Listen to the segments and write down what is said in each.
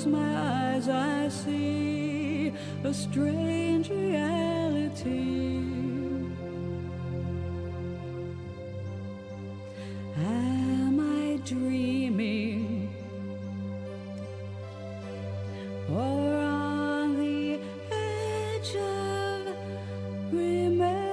close my eyes, I see a strange reality. Am I dreaming, or on the edge of remembering?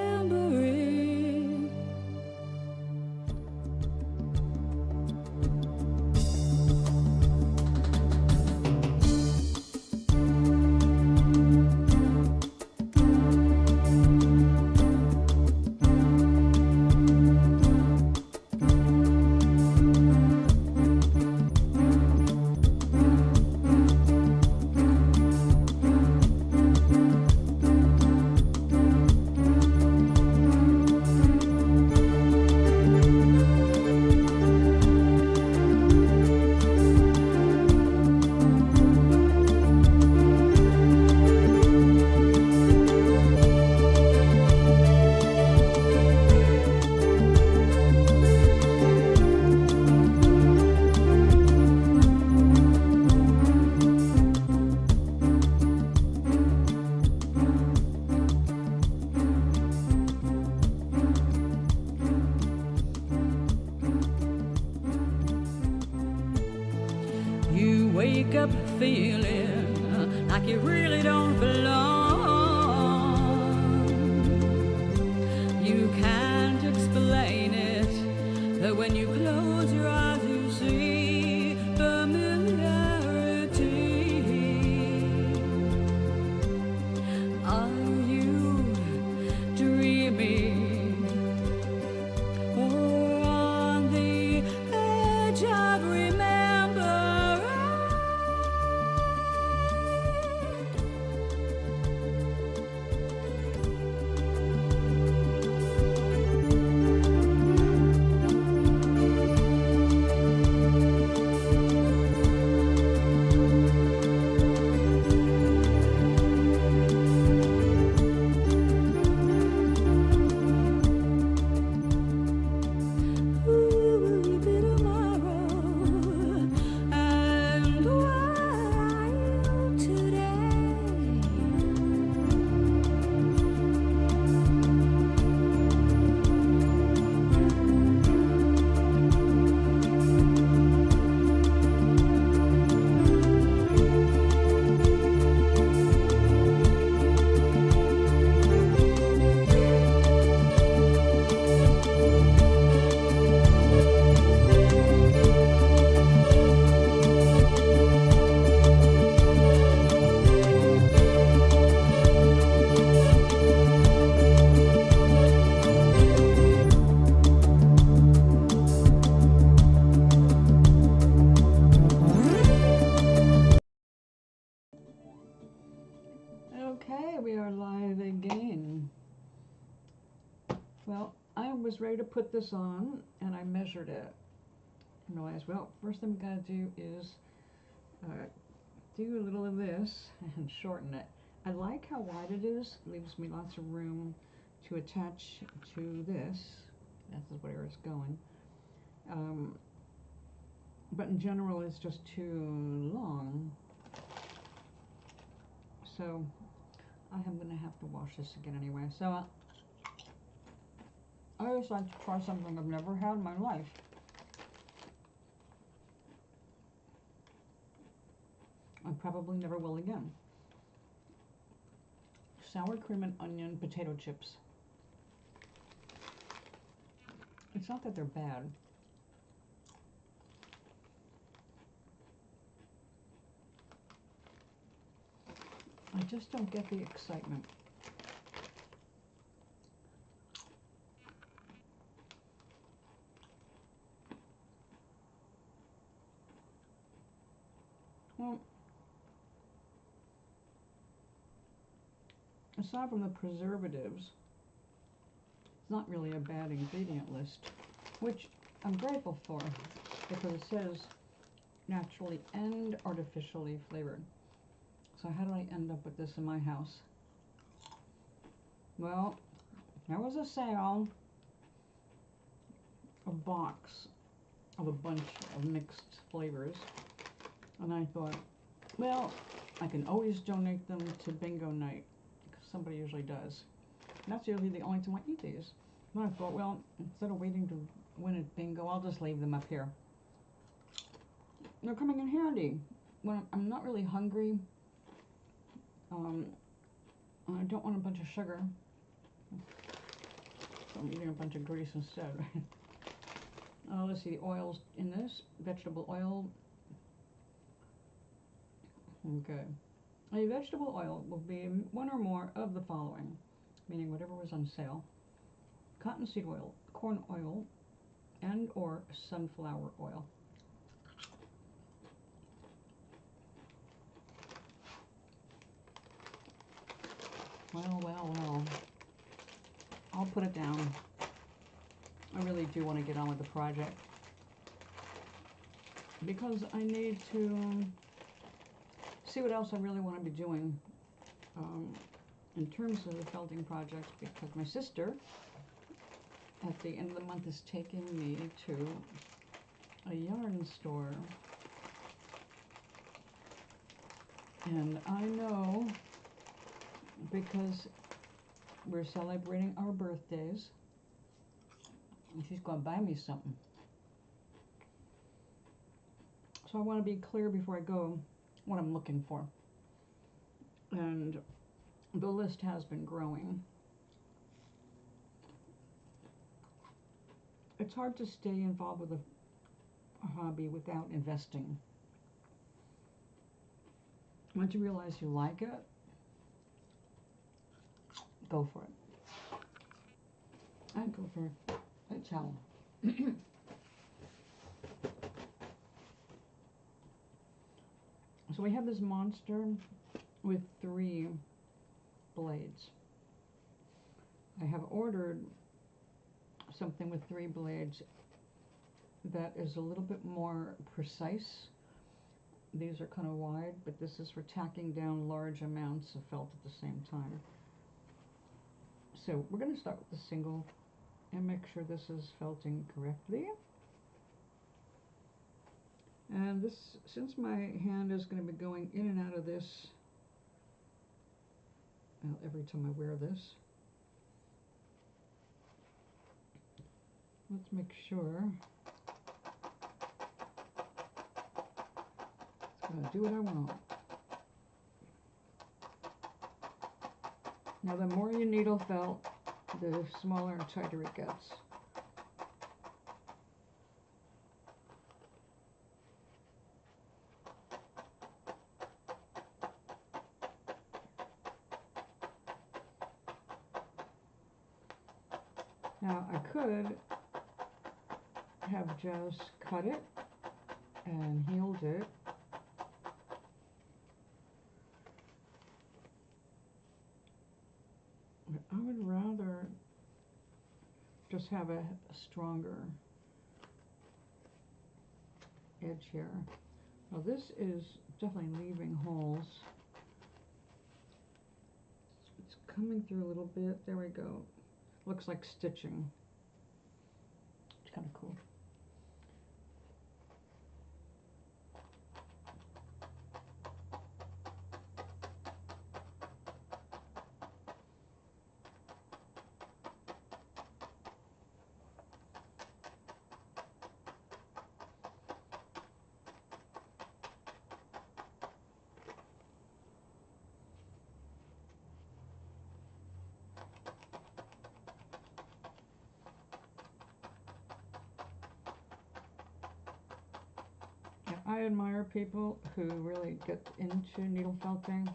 You wake up feeling like you really don't belong. You can't explain it, but when you close your eyes you see familiarity. Are you dreaming, or on the edge of remembering? Okay, we are live again. Well, I was ready to put this on and I measured it and realized, well, first thing we gotta do is do a little of this and shorten it. I like how wide it is. It leaves me lots of room to attach to this. That's where it's going. But in general, it's just too long. So I am going to have to wash this again anyway. So I always like to try something I've never had in my life. I probably never will again. Sour cream and onion potato chips. It's not that they're bad. I just don't get the excitement. Well, aside from the preservatives, it's not really a bad ingredient list, which I'm grateful for because it says naturally and artificially flavored. So how did I end up with this in my house? Well, there was a sale, a box of a bunch of mixed flavors, and I thought, Well, I can always donate them to bingo night, because somebody usually does. And that's usually the only time I eat these. And I thought, well, instead of waiting to win at bingo, I'll just leave them up here. They're coming in handy when I'm not really hungry. I don't want a bunch of sugar, so I'm eating a bunch of grease instead. Let's see, the oils in this. Vegetable oil. Okay. A vegetable oil will be one or more of the following, meaning whatever was on sale: cottonseed oil, corn oil, and or sunflower oil. Well. I'll put it down. I really do want to get on with the project, because I need to see what else I really want to be doing in terms of the felting projects, because my sister at the end of the month is taking me to a yarn store, and I know, because we're celebrating our birthdays, and she's going to buy me something. So I want to be clear before I go what I'm looking for. And the list has been growing. It's hard to stay involved with a hobby without investing. Once you realize you like it, go for it. I'd go for a towel. So we have this monster with 3 blades. I have ordered something with 3 blades that is a little bit more precise. These are kind of wide, but this is for tacking down large amounts of felt at the same time. So we're going to start with the single and make sure this is felting correctly. And this, since my hand is going to be going in and out of this, well, every time I wear this, let's make sure it's going to do what I want. Now the more you needle felt, the smaller and tighter it gets. Now I could have just cut it and healed it, but I would rather just have a stronger edge here. Now this is definitely leaving holes. It's coming through a little bit. There we go. Looks like stitching. It's kind of cool. I admire people who really get into needle felting.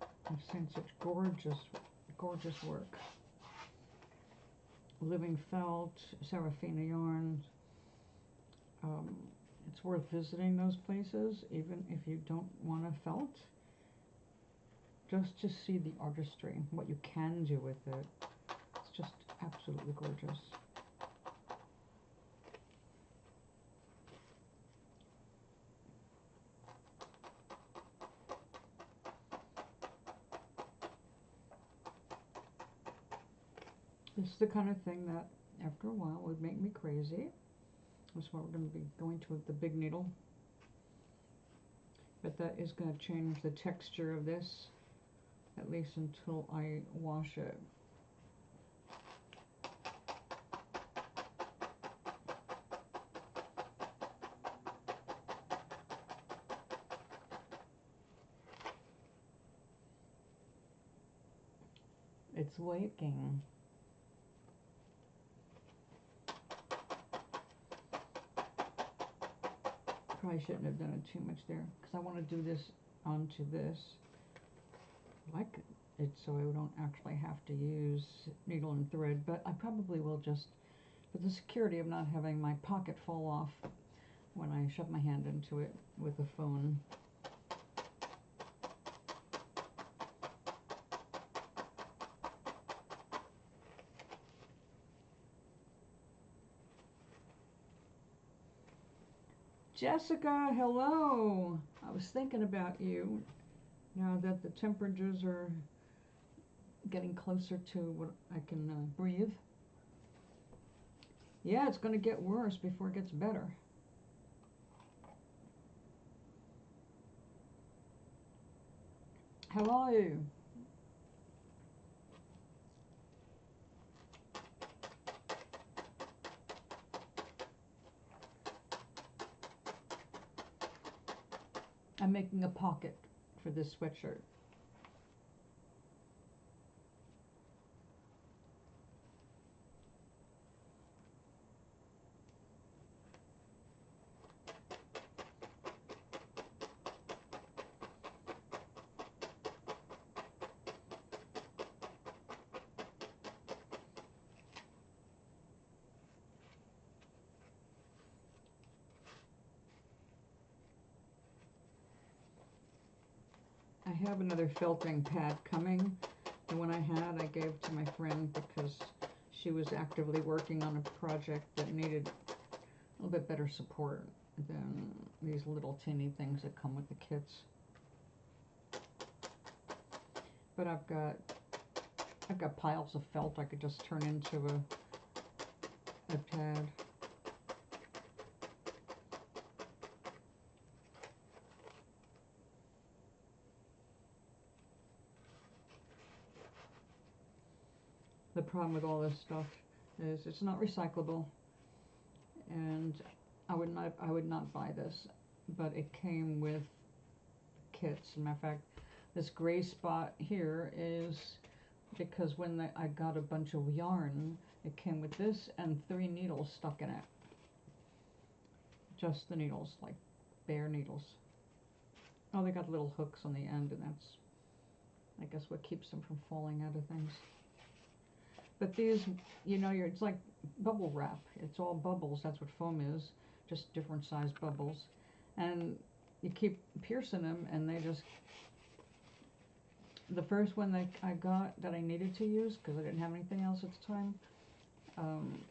I've seen such gorgeous work. Living Felt, Serafina Yarns. It's worth visiting those places, even if you don't want to felt, just to see the artistry, what you can do with it. It's just absolutely gorgeous. This is the kind of thing that after a while would make me crazy. That's why we're going to be going to the big needle. but that is going to change the texture of this, at least until I wash it. It's waking. Probably shouldn't have done it too much there, because I want to do this onto this. I like it so I don't actually have to use needle and thread, but I probably will, just for the security of not having my pocket fall off when I shove my hand into it with the phone. Jessica, hello! I was thinking about you now that the temperatures are getting closer to what I can breathe. Yeah, it's going to get worse before it gets better. How are you? I'm making a pocket for this sweatshirt. I have another felting pad coming. The one I had I gave to my friend because she was actively working on a project that needed a little bit better support than these little teeny things that come with the kits. But I've got piles of felt I could just turn into a pad. The problem with all this stuff is it's not recyclable, and I would not buy this, but it came with kits. As a matter of fact, this gray spot here is because when I got a bunch of yarn, it came with this and 3 needles stuck in it. Just the needles, like bare needles. Oh, they got little hooks on the end, and that's, I guess, what keeps them from falling out of things. But these, you know, it's like bubble wrap. It's all bubbles. That's what foam is, just different size bubbles. And you keep piercing them, and they just... The first one that I got that I needed to use, because I didn't have anything else at the time,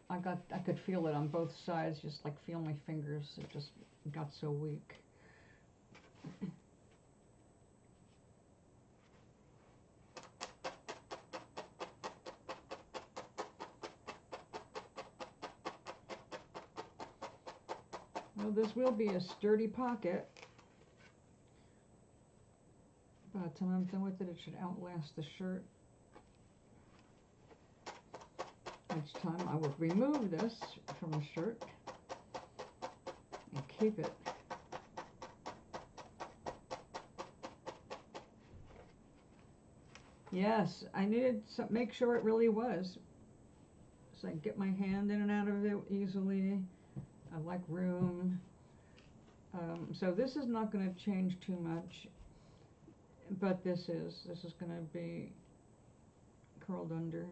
I could feel it on both sides, just like feel my fingers. It just got so weak. Well, this will be a sturdy pocket. By the time I'm done with it, it should outlast the shirt. Each time I will remove this from the shirt and keep it. Yes, I needed to make sure it really was, so I can get my hand in and out of it easily. I like room. So this is not going to change too much, but this is going to be curled under.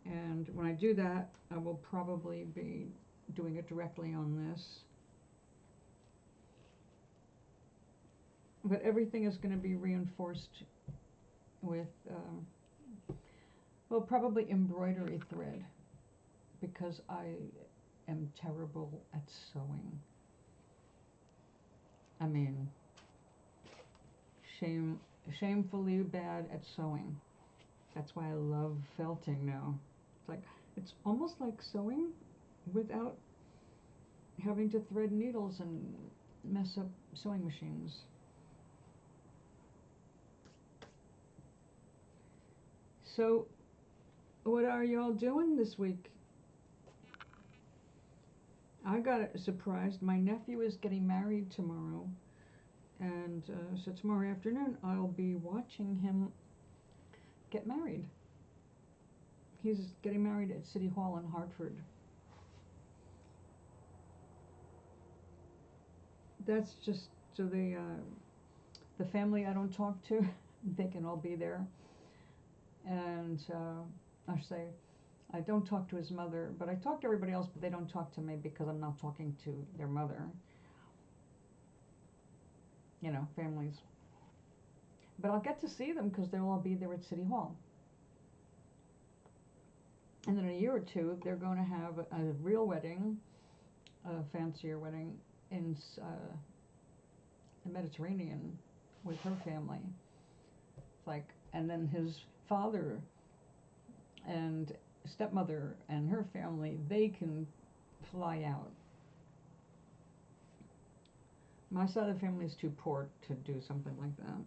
And when I do that, I will probably be doing it directly on this. But everything is going to be reinforced with, well, probably embroidery thread, because I am terrible at sewing. I mean, shamefully bad at sewing. That's why I love felting now. It's almost like sewing without having to thread needles and mess up sewing machines. So, what are y'all doing this week? I got surprised. My nephew is getting married tomorrow, and so tomorrow afternoon I'll be watching him get married. He's getting married at City Hall in Hartford. That's just so the family I don't talk to, they can all be there. And I say I don't talk to his mother, but I talk to everybody else, but they don't talk to me because I'm not talking to their mother. You know, families. But I'll get to see them because they'll all be there at City Hall. And then in a year or two, they're going to have a real wedding, a fancier wedding in the Mediterranean with her family. It's like, and then his father and stepmother and her family, they can fly out. My side of the family is too poor to do something like that.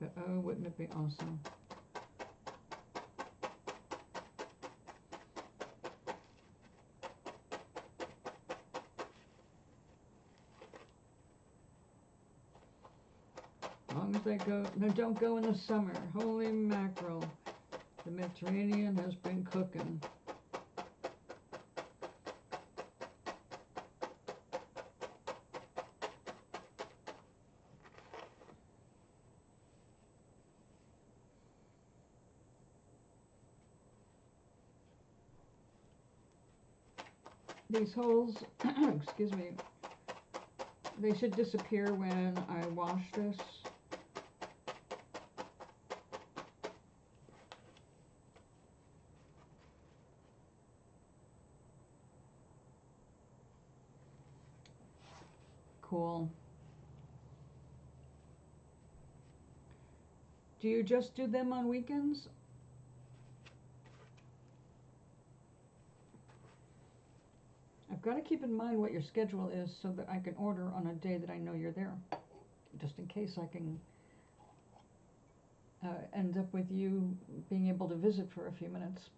But oh, wouldn't it be awesome? As long as they go, no, don't go in the summer. Holy mackerel. The Mediterranean has been cooking. These holes, excuse me, they should disappear when I wash this. Cool. Do you just do them on weekends? I've got to keep in mind what your schedule is so that I can order on a day that I know you're there. Just in case I can end up with you being able to visit for a few minutes.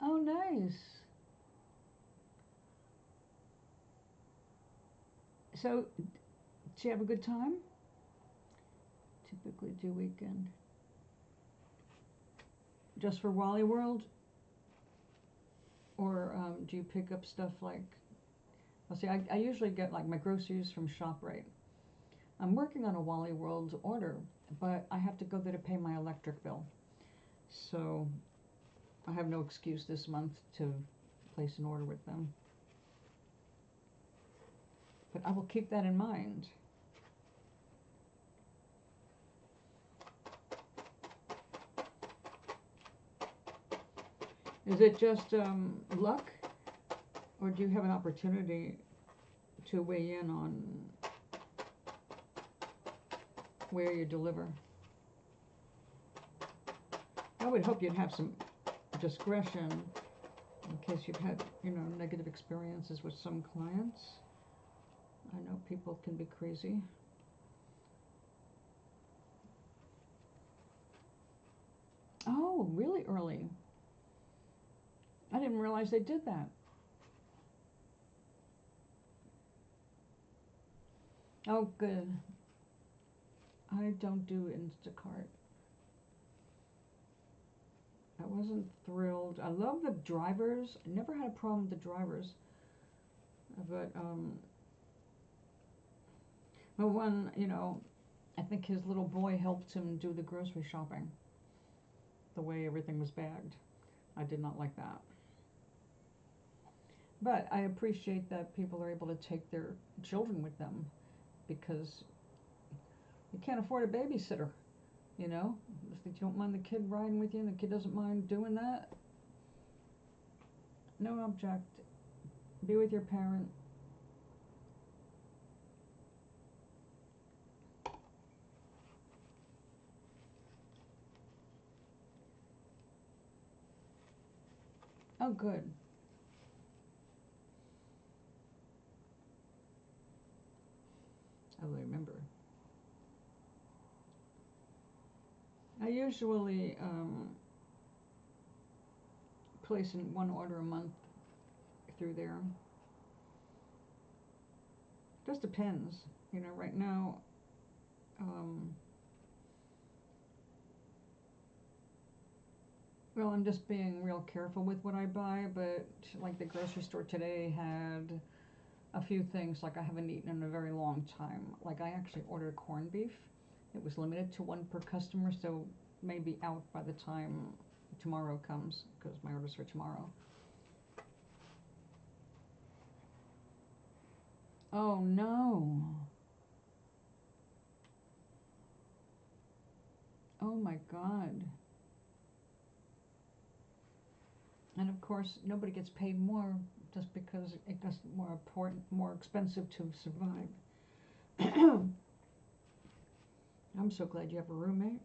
Oh, nice. So, did you have a good time? Typically do weekend. Just for Wally World? Or do you pick up stuff like, well, see, I usually get like my groceries from ShopRite. I'm working on a Wally World order, but I have to go there to pay my electric bill. So I have no excuse this month to place an order with them. But I will keep that in mind. Is it just luck, or do you have an opportunity to weigh in on where you deliver? I would hope you'd have some discretion in case you've had, negative experiences with some clients. I know people can be crazy. Oh, really early. I didn't realize they did that. Oh, good. I don't do Instacart. I wasn't thrilled. I love the drivers. I never had a problem with the drivers. But one, I think his little boy helped him do the grocery shopping. the way everything was bagged. I did not like that. But I appreciate that people are able to take their children with them, because you can't afford a babysitter, you know? If you don't mind the kid riding with you and the kid doesn't mind doing that, no object. Be with your parent. Oh, good. I will remember. I usually place in one order a month through there. Just depends. You know, right now, well, I'm just being real careful with what I buy, but like the grocery store today had a few things like I haven't eaten in a very long time. Like I actually ordered corned beef. It was limited to one per customer, so maybe out by the time tomorrow comes, because my order's for tomorrow. Oh no. Oh my God. And of course, nobody gets paid more just because it gets more important, more expensive to survive. I'm so glad you have a roommate.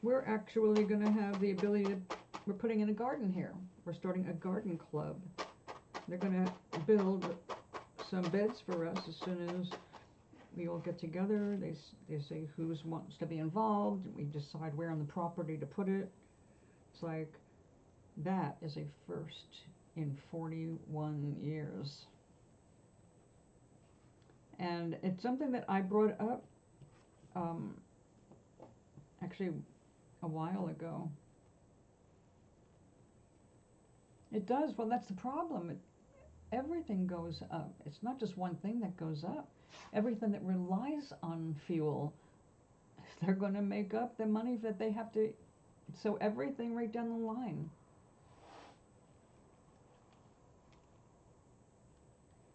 We're actually going to have the ability to, we're putting in a garden here. We're starting a garden club. They're going to build some beds for us as soon as we all get together. They say who wants to be involved. We decide where on the property to put it. It's like, that is a first in 41 years. And it's something that I brought up actually a while ago. It does. Well, that's the problem. Everything goes up. It's not just one thing that goes up. Everything that relies on fuel, they're going to make up the money that they have to. So everything right down the line.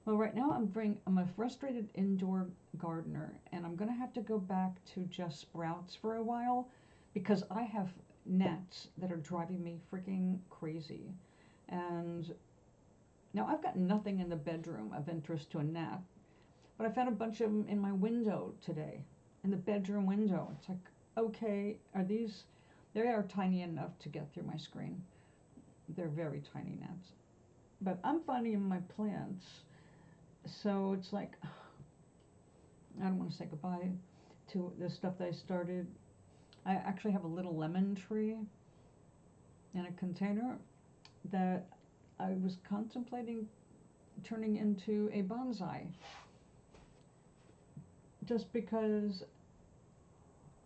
Well, right now I'm a frustrated indoor gardener, and I'm going to have to go back to just sprouts for a while, because I have gnats that are driving me freaking crazy. And now I've got nothing in the bedroom of interest to a gnat, but I found a bunch of them in my window today, in the bedroom window. It's like, okay, they are tiny enough to get through my screen. They're very tiny gnats. But I'm finding in my plants, so it's like, I don't want to say goodbye to the stuff that I started. I actually have a little lemon tree in a container that I was contemplating turning into a bonsai, just because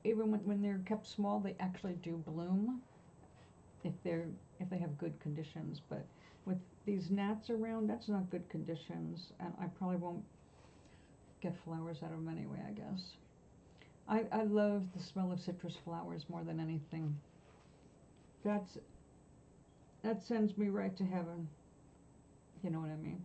even when they're kept small, they actually do bloom if they have good conditions. But with these gnats around, that's not good conditions, and I probably won't get flowers out of them anyway, I guess. I love the smell of citrus flowers more than anything. That sends me right to heaven. You know what I mean?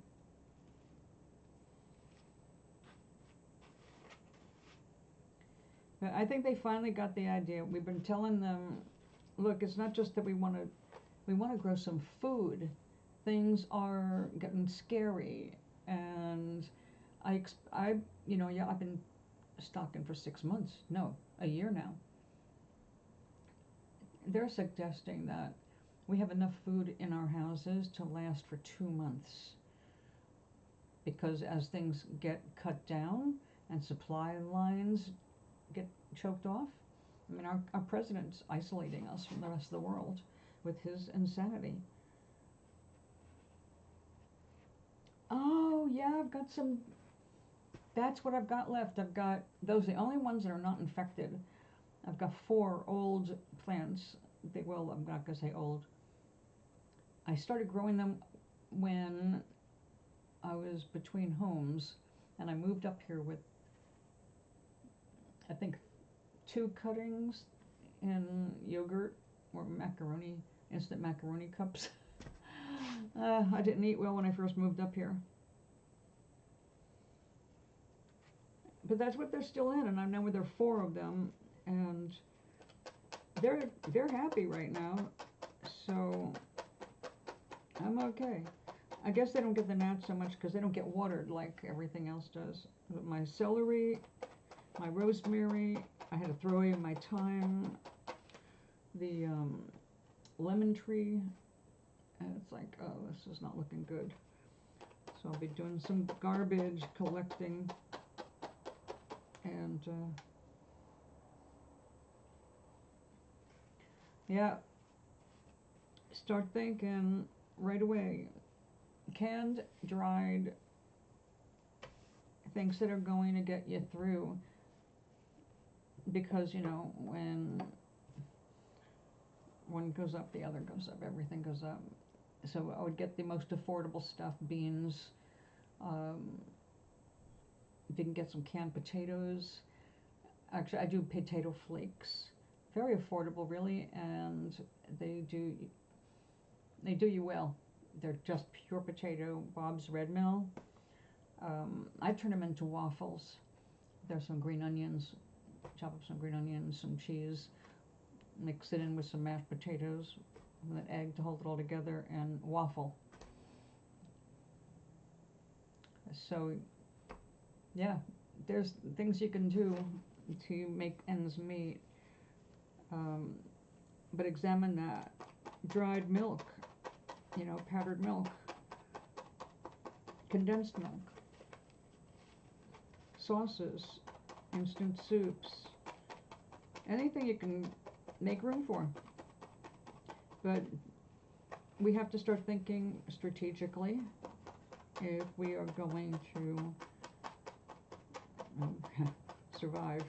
But I think they finally got the idea. We've been telling them, look, it's not just that we want to grow some food. Things are getting scary, and I've been stocking for 6 months. No, a year now. They're suggesting that we have enough food in our houses to last for 2 months, because as things get cut down and supply lines get choked off, I mean, our president's isolating us from the rest of the world with his insanity. Oh, yeah, I've got some. That's what I've got left. I've got those, the only ones that are not infected. I've got 4 old plants. Well, I'm not going to say old. I started growing them when I was between homes, and I moved up here with, I think, 2 cuttings in yogurt or macaroni, instant macaroni cups. I didn't eat well when I first moved up here. But that's what they're still in, and I'm now with there 4 of them, and they're happy right now, so I'm okay. I guess they don't get the gnats so much because they don't get watered like everything else does. But my celery, my rosemary, I had to throw away my thyme, the lemon tree, and it's like, oh, this is not looking good. So I'll be doing some garbage collecting, and yeah, start thinking right away. Canned, dried, things that are going to get you through, because, you know, when one goes up, the other goes up, everything goes up. So I would get the most affordable stuff, beans. If you can get some canned potatoes. Actually, I do potato flakes. Very affordable, really, and they do you well. They're just pure potato, Bob's Red Mill. I turn them into waffles. There's some green onions, chop up some green onions, some cheese, mix it in with some mashed potatoes, and an egg to hold it all together, and waffle. So, yeah, there's things you can do to make ends meet. But examine that. Dried milk, you know, powdered milk, condensed milk, sauces, instant soups, anything you can make room for. But we have to start thinking strategically if we are going to survive.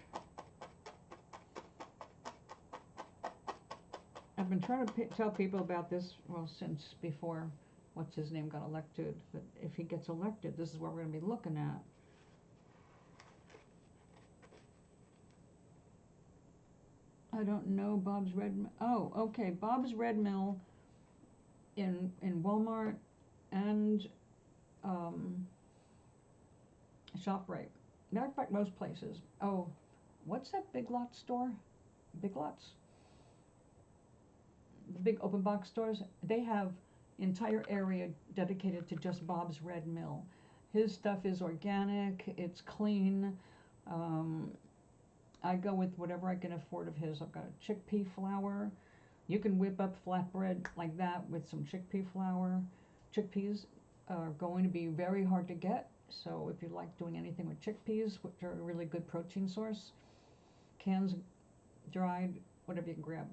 I've been trying to tell people about this, well, since before what's his name got elected. But if he gets elected, this is what we're going to be looking at. I don't know Bob's Red Mill. Oh, okay, Bob's Red Mill in Walmart and ShopRite. Matter of fact, most places. Oh, what's that Big Lots store? Big Lots? The big open box stores, they have entire area dedicated to just Bob's Red Mill. His stuff is organic, it's clean. I go with whatever I can afford of his. I've got a chickpea flour. You can whip up flatbread like that with some chickpea flour. Chickpeas are going to be very hard to get, so if you like doing anything with chickpeas, which are a really good protein source, cans, dried, whatever you can grab.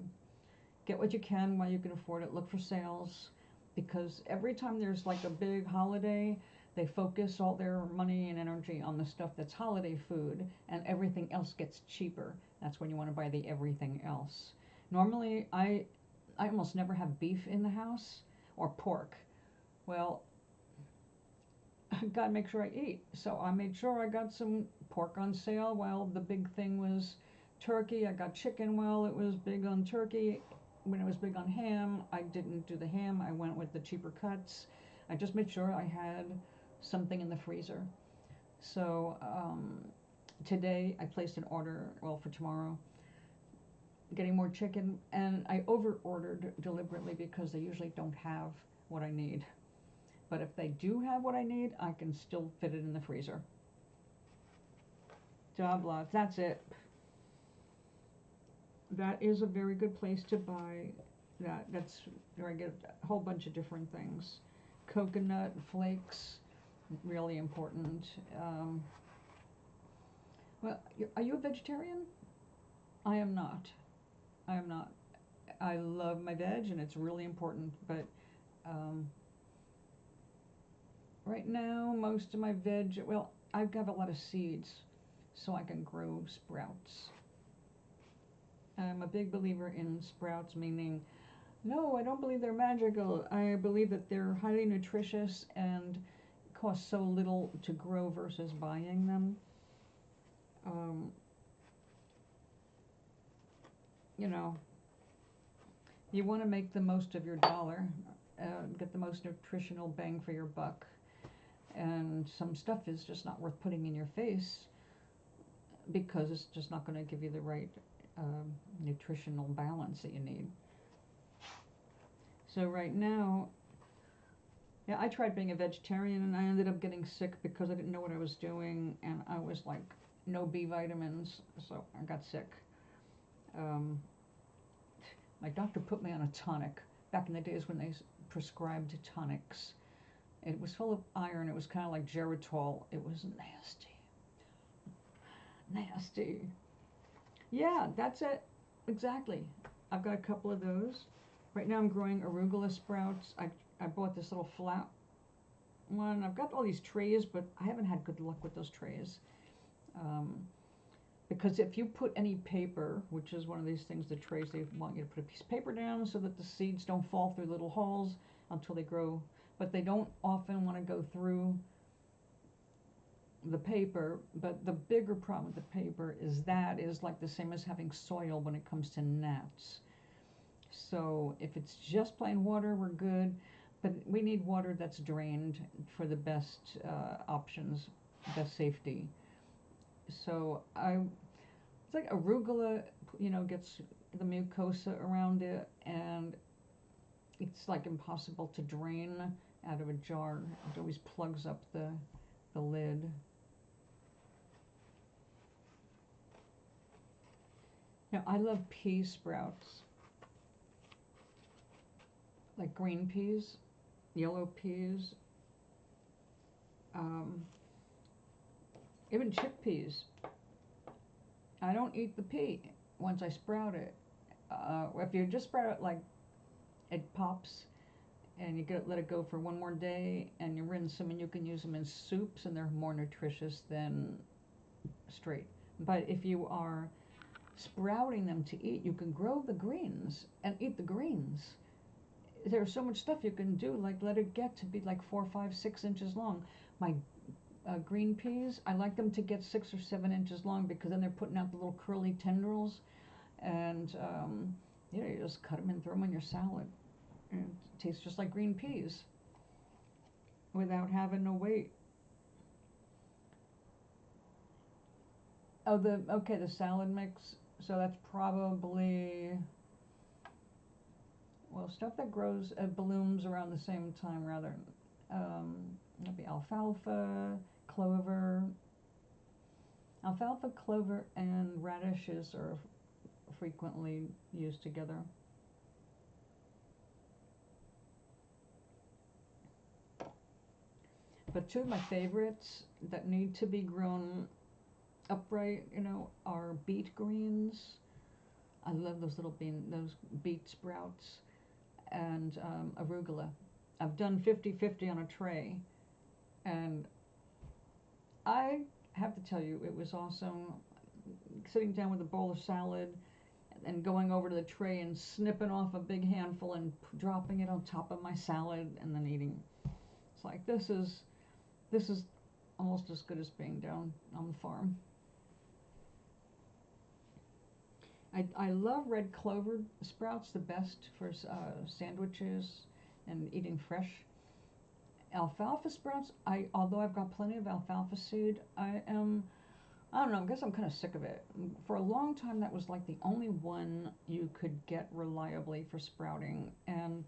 Get what you can while you can afford it. Look for sales, because every time there's like a big holiday, they focus all their money and energy on the stuff that's holiday food, and everything else gets cheaper. That's when you want to buy the everything else. Normally, I almost never have beef in the house or pork. Well, I gotta make sure I eat. So I made sure I got some pork on sale while the big thing was turkey. I got chicken while it was big on turkey. When it was big on ham, I didn't do the ham. I went with the cheaper cuts. I just made sure I had something in the freezer. So today I placed an order, well, for tomorrow, getting more chicken, and I over-ordered deliberately because they usually don't have what I need. But if they do have what I need, I can still fit it in the freezer. Job lots, that's it. That is a very good place to buy that. That's where I get a whole bunch of different things. Coconut flakes, really important. Well, are you a vegetarian? I am not. I am not. I love my veg, and it's really important, but right now, most of my veg, well, I have a lot of seeds, so I can grow sprouts. I'm a big believer in sprouts, meaning, no, I don't believe they're magical. I believe that they're highly nutritious and cost so little to grow versus buying them. You know, you want to make the most of your dollar, get the most nutritional bang for your buck, and some stuff is just not worth putting in your face because it's just not going to give you the right nutritional balance that you need. So right now, yeah, I tried being a vegetarian and I ended up getting sick because I didn't know what I was doing, and I was like, no B vitamins, so I got sick. My doctor put me on a tonic back in the days when they prescribed tonics. It was full of iron. It was kind of like Geritol. It was nasty. Nasty. Yeah, that's it. Exactly. I've got a couple of those. Right now I'm growing arugula sprouts. I bought this little flat one. I've got all these trays, but I haven't had good luck with those trays. Because if you put any paper, which is one of these things, the trays, they want you to put a piece of paper down so that the seeds don't fall through little holes until they grow. But they don't often want to go through the paper. But the bigger problem with the paper is that is like the same as having soil when it comes to gnats. So if it's just plain water, we're good. But we need water that's drained for the best options, best safety. So it's like arugula, gets the mucosa around it, and it's like impossible to drain out of a jar. It always plugs up the lid. Now I love pea sprouts, like green peas, yellow peas, even chickpeas. I don't eat the pea once I sprout it. If you just sprout it like it pops, and you let it go for one more day, and you rinse them, and you can use them in soups, and they're more nutritious than straight. But if you are sprouting them to eat, you can grow the greens and eat the greens. There's so much stuff you can do, like let it get to be like 4, 5, 6 inches long. My green peas, I like them to get 6 or 7 inches long because then they're putting out the little curly tendrils, and you just cut them and throw them in your salad. And it tastes just like green peas without having to wait. Oh, the salad mix. So that's probably, well, stuff that grows blooms around the same time, rather. That'd be alfalfa, clover. Alfalfa, clover, and radishes are frequently used together. But two of my favorites that need to be grown upright, are beet greens. I love those those beet sprouts, and arugula. I've done 50-50 on a tray, and I have to tell you, it was awesome sitting down with a bowl of salad and going over to the tray and snipping off a big handful and dropping it on top of my salad and then eating. It's like, this is almost as good as being down on the farm. I love red clover sprouts the best for sandwiches and eating fresh. Alfalfa sprouts, although I've got plenty of alfalfa seed, I don't know, I guess I'm kind of sick of it. For a long time, that was like the only one you could get reliably for sprouting. And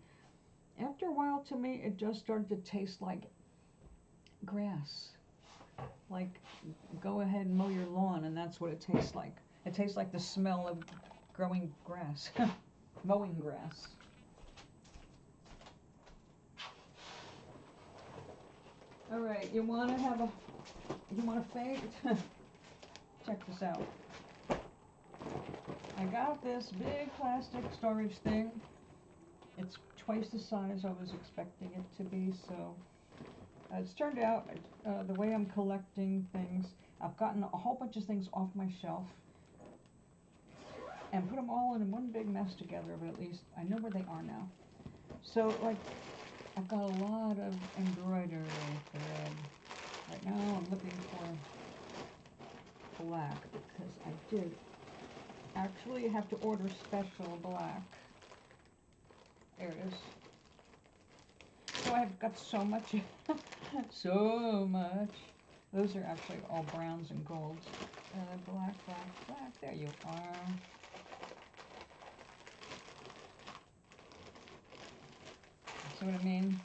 after a while, to me, it just started to taste like grass. Like, go ahead and mow your lawn, and that's what it tastes like. It tastes like the smell of growing grass, mowing grass. All right, you want to faint? Check this out. I got this big plastic storage thing. It's twice the size I was expecting it to be, so it's turned out the way I'm collecting things, I've gotten a whole bunch of things off my shelf and put them all in one big mess together, but at least I know where they are now. So, like, I've got a lot of embroidery thread. Right now I'm looking for black because I did actually have to order special black. There it is. So I've got so much, so much. Those are actually all browns and golds. Black, black, black. There you are. See what I mean?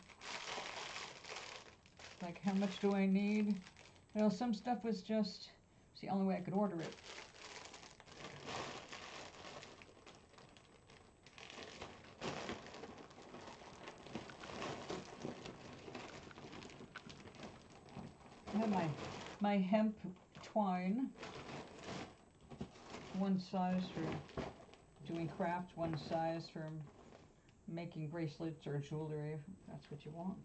Like, how much do I need? Well, some stuff was just, it's the only way I could order it. I have my hemp twine, one size for doing crafts, one size for making bracelets or jewelry, if that's what you want.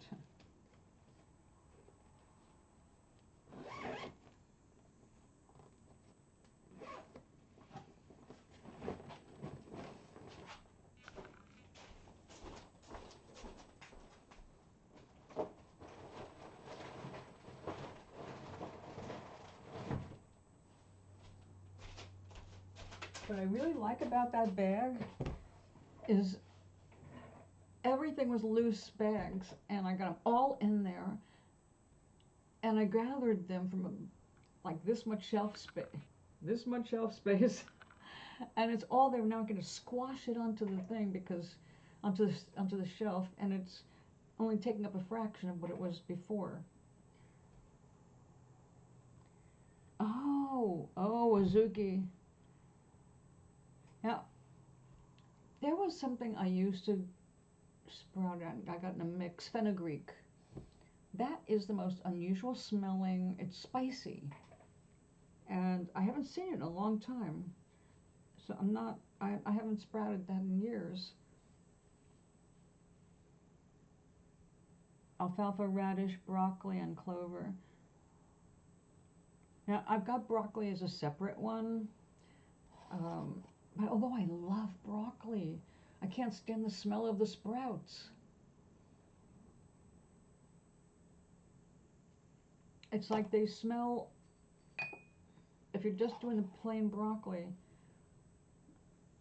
What I really like about that bag is everything was loose bags, and I got them all in there, and I gathered them from like this much shelf space, and it's all there. Now I'm going to squash it onto the thing because onto the shelf, and it's only taking up a fraction of what it was before. Oh, Azuki. Now, there was something I used to sprout out. I got in a mix, fenugreek. That is the most unusual smelling. It's spicy, and I haven't seen it in a long time. So I haven't sprouted that in years. Alfalfa, radish, broccoli, and clover. Now, I've got broccoli as a separate one, but although I love broccoli, I can't stand the smell of the sprouts. It's like they smell, if you're just doing the plain broccoli,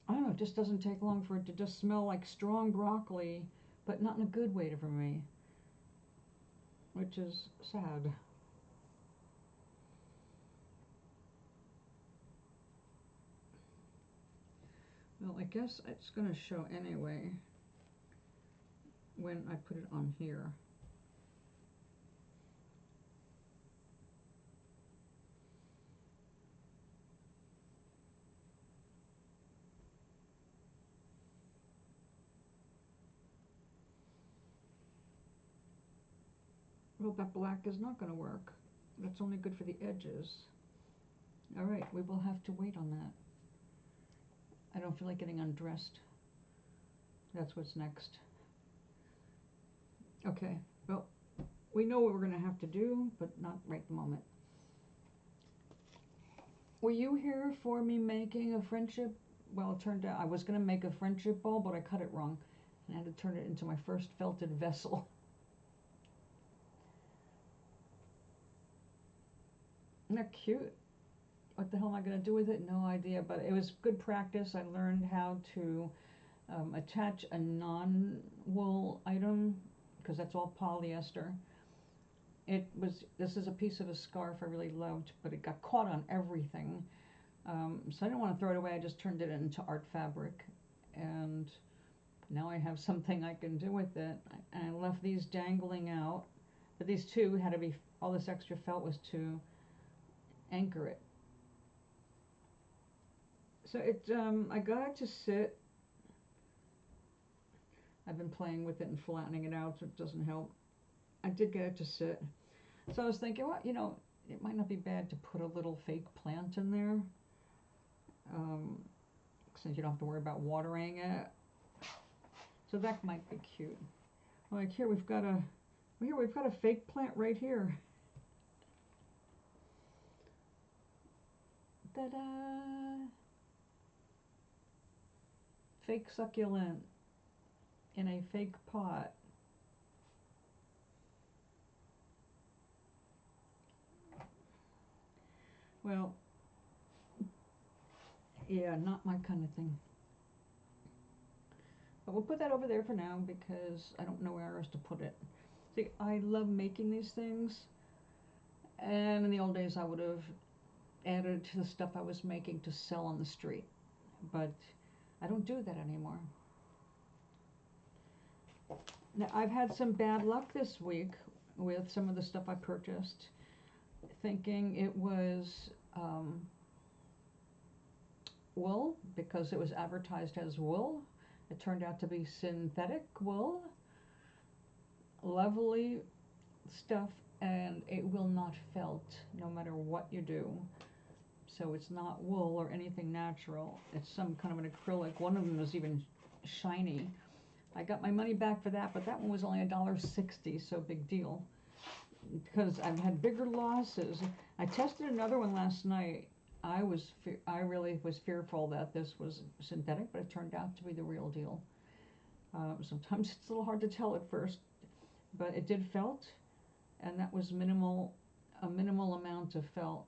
I don't know, it just doesn't take long for it to just smell like strong broccoli, but not in a good way for me, which is sad. Well, I guess it's going to show anyway when I put it on here. Well, that black is not going to work. That's only good for the edges. All right, we will have to wait on that. I don't feel like getting undressed. That's what's next. Okay, well, we know what we're going to have to do, but not right at the moment. Were you here for me making a friendship? Well, it turned out I was going to make a friendship bowl, but I cut it wrong, and I had to turn it into my first felted vessel. Isn't that cute? What the hell am I going to do with it? No idea, but it was good practice. I learned how to attach a non-wool item, because that's all polyester. This is a piece of a scarf I really loved, but it got caught on everything. So I didn't want to throw it away. I just turned it into art fabric, and now I have something I can do with it. And I left these dangling out, but these two had to be, all this extra felt was to anchor it. So I got it to sit. I've been playing with it and flattening it out so it doesn't help. I did get it to sit. So I was thinking, well, it might not be bad to put a little fake plant in there, since you don't have to worry about watering it. So that might be cute. Like here we've got a fake plant right here. Ta-da! Fake succulent in a fake pot. Well, yeah, not my kind of thing. But we'll put that over there for now because I don't know where else to put it. See, I love making these things, and in the old days I would have added to the stuff I was making to sell on the street, but I don't do that anymore. Now, I've had some bad luck this week with some of the stuff I purchased, thinking it was wool because it was advertised as wool. It turned out to be synthetic wool. Lovely stuff, and it will not felt no matter what you do. So it's not wool or anything natural. It's some kind of an acrylic. One of them was even shiny. I got my money back for that, but that one was only $1.60, so big deal. Because I've had bigger losses. I tested another one last night. I really was fearful that this was synthetic, but it turned out to be the real deal. Sometimes it's a little hard to tell at first, but it did felt, and that was a minimal amount of felt.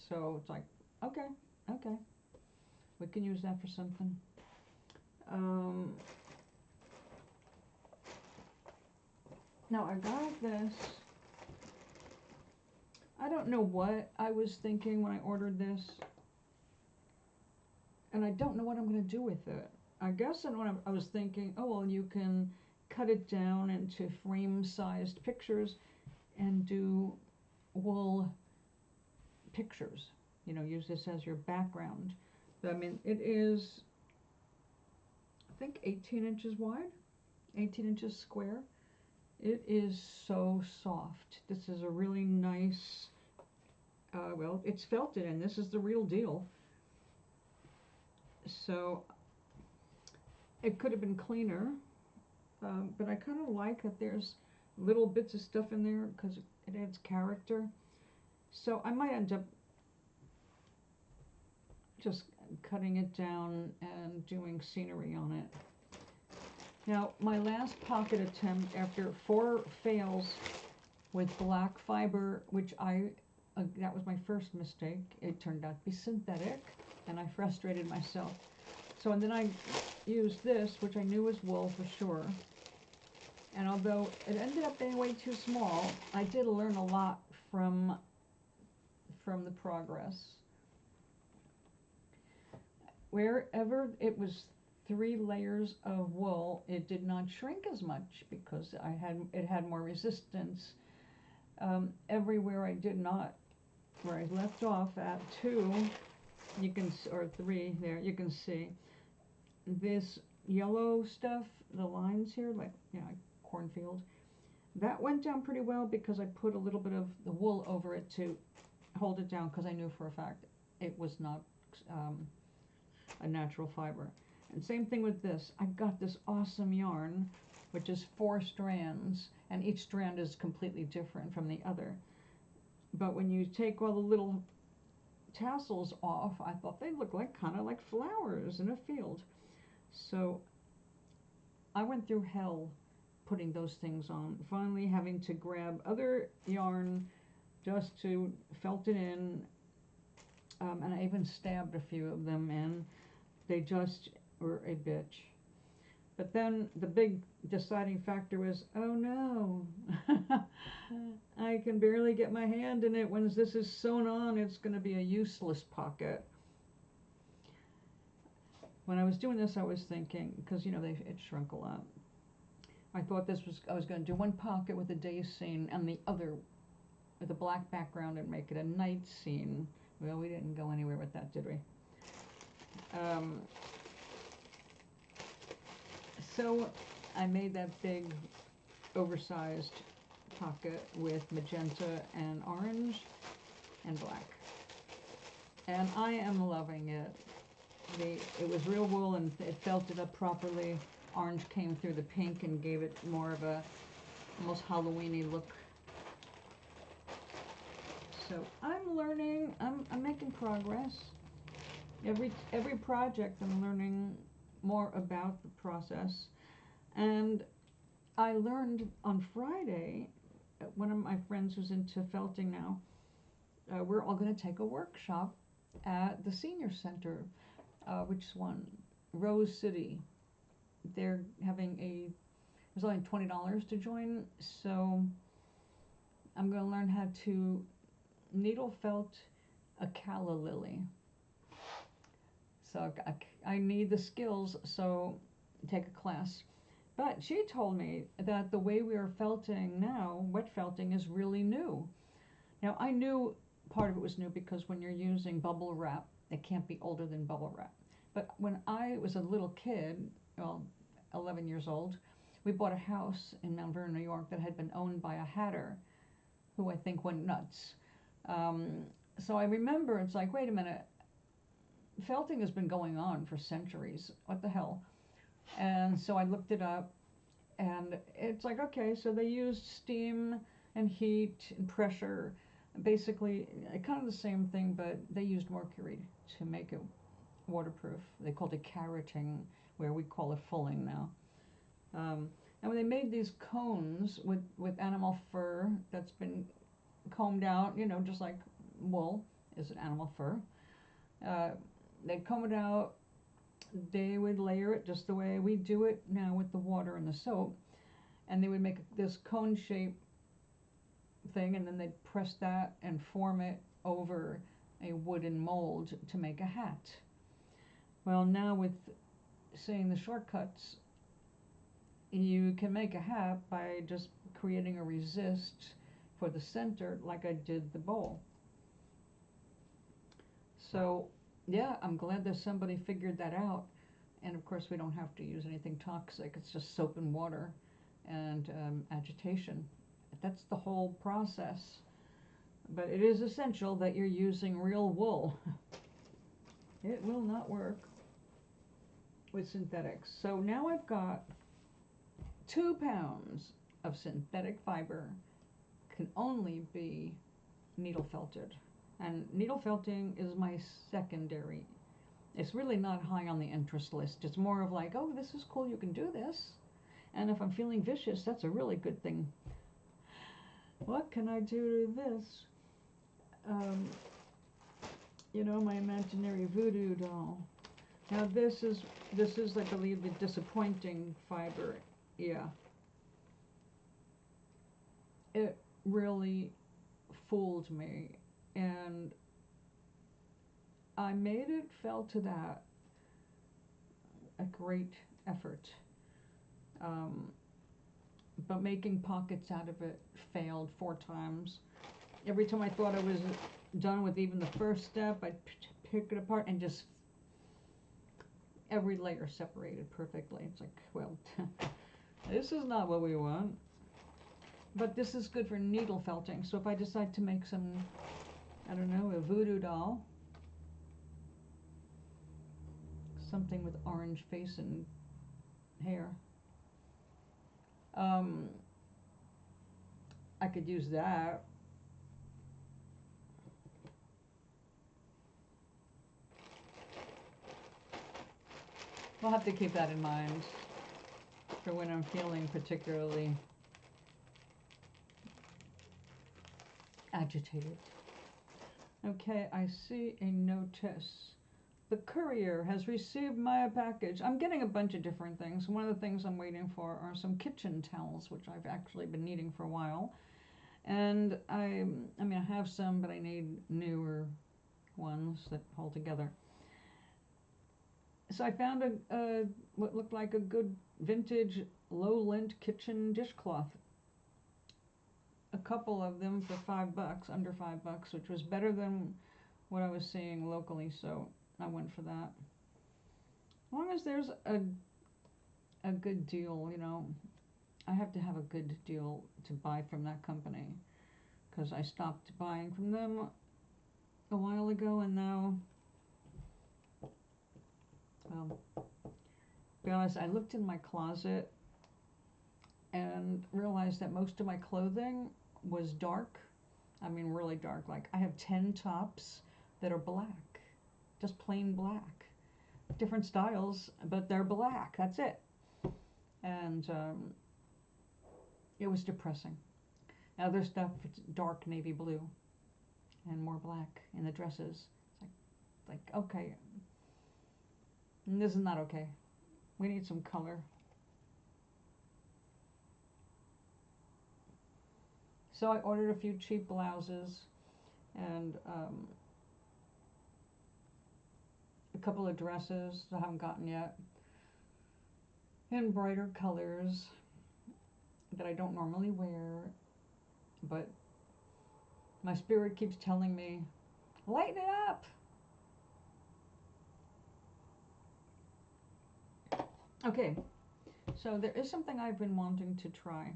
So it's like, okay, okay, we can use that for something. Um, Now I got this. I don't know what I was thinking when I ordered this, and I don't know what I'm going to do with it. I guess I was thinking, oh well, you can cut it down into frame-sized pictures and do wool pictures. You know, use this as your background. But, I mean, it is, I think, 18 inches wide, 18 inches square. It is so soft. This is a really nice, well, it's felted, and this is the real deal. So it could have been cleaner, but I kind of like that there's little bits of stuff in there because it adds character. So I might end up just cutting it down and doing scenery on it. Now, my last pocket attempt, after 4 fails with black fiber, which that was my first mistake. It turned out to be synthetic, and I frustrated myself. So, and then I used this, which I knew was wool for sure. And although it ended up being way too small, I did learn a lot from the progress. Wherever it was 3 layers of wool, it did not shrink as much because it had more resistance. Everywhere I did not, where I left off at 2, you can, or 3 there, you can see this yellow stuff, the lines here, like, you know, cornfield, that went down pretty well because I put a little bit of the wool over it to hold it down, because I knew for a fact it was not a natural fiber. And same thing with this. I got this awesome yarn, which is 4 strands, and each strand is completely different from the other. But when you take all the little tassels off, I thought they looked like kind of like flowers in a field. So I went through hell putting those things on, finally having to grab other yarn just to felt it in, and I even stabbed a few of them in. They just were a bitch. But then the big deciding factor was, oh no, I can barely get my hand in it. Once this is sewn on, it's going to be a useless pocket. When I was doing this, I was thinking, because, you know, it shrunk a lot. I thought I was going to do one pocket with a day scene and the other with a black background and make it a night scene. Well, we didn't go anywhere with that, did we? So I made that big oversized pocket with magenta and orange and black, and I am loving it. It was real wool and it felted up properly. Orange came through the pink and gave it more of a almost Halloween-y look. So I'm learning. I'm making progress. Every project I'm learning more about the process. And I learned on Friday, one of my friends who's into felting now, we're all going to take a workshop at the senior center. Which one? Rose City. They're having there's only $20 to join, so I'm going to learn how to needle felt a calla lily. So I need the skills, so take a class. But she told me that the way we are felting now, wet felting, is really new. Now, I knew part of it was new because when you're using bubble wrap, it can't be older than bubble wrap. But when I was a little kid, well, 11 years old, we bought a house in Mount Vernon, New York that had been owned by a hatter who I think went nuts. So I remember it's like, wait a minute, felting has been going on for centuries. What the hell? And so I looked it up, and it's like, okay, so they used steam and heat and pressure, basically kind of the same thing, but they used mercury to make it waterproof. They called it carroting, where we call it fulling now. And when they made these cones with animal fur that's been combed out, just like wool is an animal fur, they'd comb it out. They would layer it just the way we do it now with the water and the soap, and they would make this cone shape thing, and then they'd press that and form it over a wooden mold to make a hat. Well, now with saying the shortcuts, you can make a hat by just creating a resist for the center like I did the bowl. So yeah, I'm glad that somebody figured that out. And of course we don't have to use anything toxic. It's just soap and water and agitation. That's the whole process. But it is essential that you're using real wool. It will not work with synthetics. So now I've got 2 pounds of synthetic fiber, can only be needle felted. And needle felting is my secondary. It's really not high on the interest list. It's more of like, oh, this is cool, you can do this. And if I'm feeling vicious, that's a really good thing. What can I do to this? My imaginary voodoo doll. Now this is like the disappointing fiber. Yeah. It really fooled me, and I made it fell to that a great effort. But making pockets out of it failed 4 times. Every time I thought I was done with even the first step, I'd pick it apart and just every layer separated perfectly. It's like, well, this is not what we want. But this is good for needle felting. So if I decide to make some, I don't know, a voodoo doll, something with orange face and hair, I could use that. I'll have to keep that in mind for when I'm feeling particularly agitated. Okay, I see a notice. The courier has received my package. I'm getting a bunch of different things. One of the things I'm waiting for are some kitchen towels, which I've actually been needing for a while. And I have some, but I need newer ones that hold together. So I found what looked like a good vintage low lint kitchen dishcloth. A couple of them for $5, under $5, which was better than what I was seeing locally, so I went for that. As long as there's a good deal, I have to have a good deal to buy from that company, because I stopped buying from them a while ago, and now, well, to be honest, I looked in my closet and realized that most of my clothing was dark. I mean, really dark. Like, I have 10 tops that are black, just plain black. Different styles, but they're black. That's it. And it was depressing. Other stuff, it's dark navy blue. and more black in the dresses. It's like okay, this is not okay. We need some color. So I ordered a few cheap blouses and a couple of dresses that I haven't gotten yet in brighter colors that I don't normally wear, but my spirit keeps telling me, lighten it up. Okay, so there is something I've been wanting to try.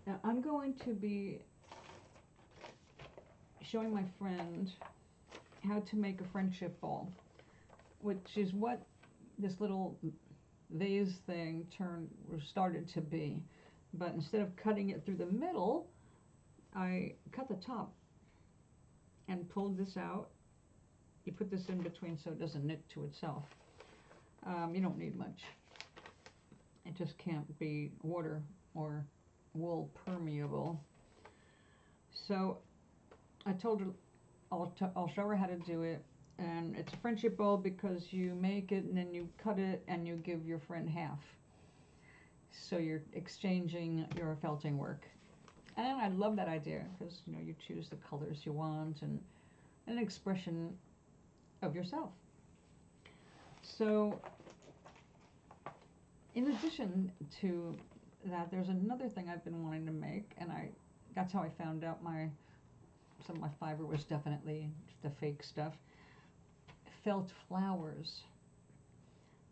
Now I'm going to be showing my friend how to make a friendship ball, which is what this little vase thing started to be. But instead of cutting it through the middle, I cut the top and pulled this out. You put this in between so it doesn't knit to itself. You don't need much. It just can't be water or wool permeable. So I told her I'll show her how to do it. And it's a friendship bowl because you make it and then you cut it and you give your friend half. So you're exchanging your felting work. And I love that idea because you choose the colors you want and an expression of yourself. So in addition to that, there's another thing I've been wanting to make, and that's how I found out some of my fiber was definitely the fake stuff. Felt flowers.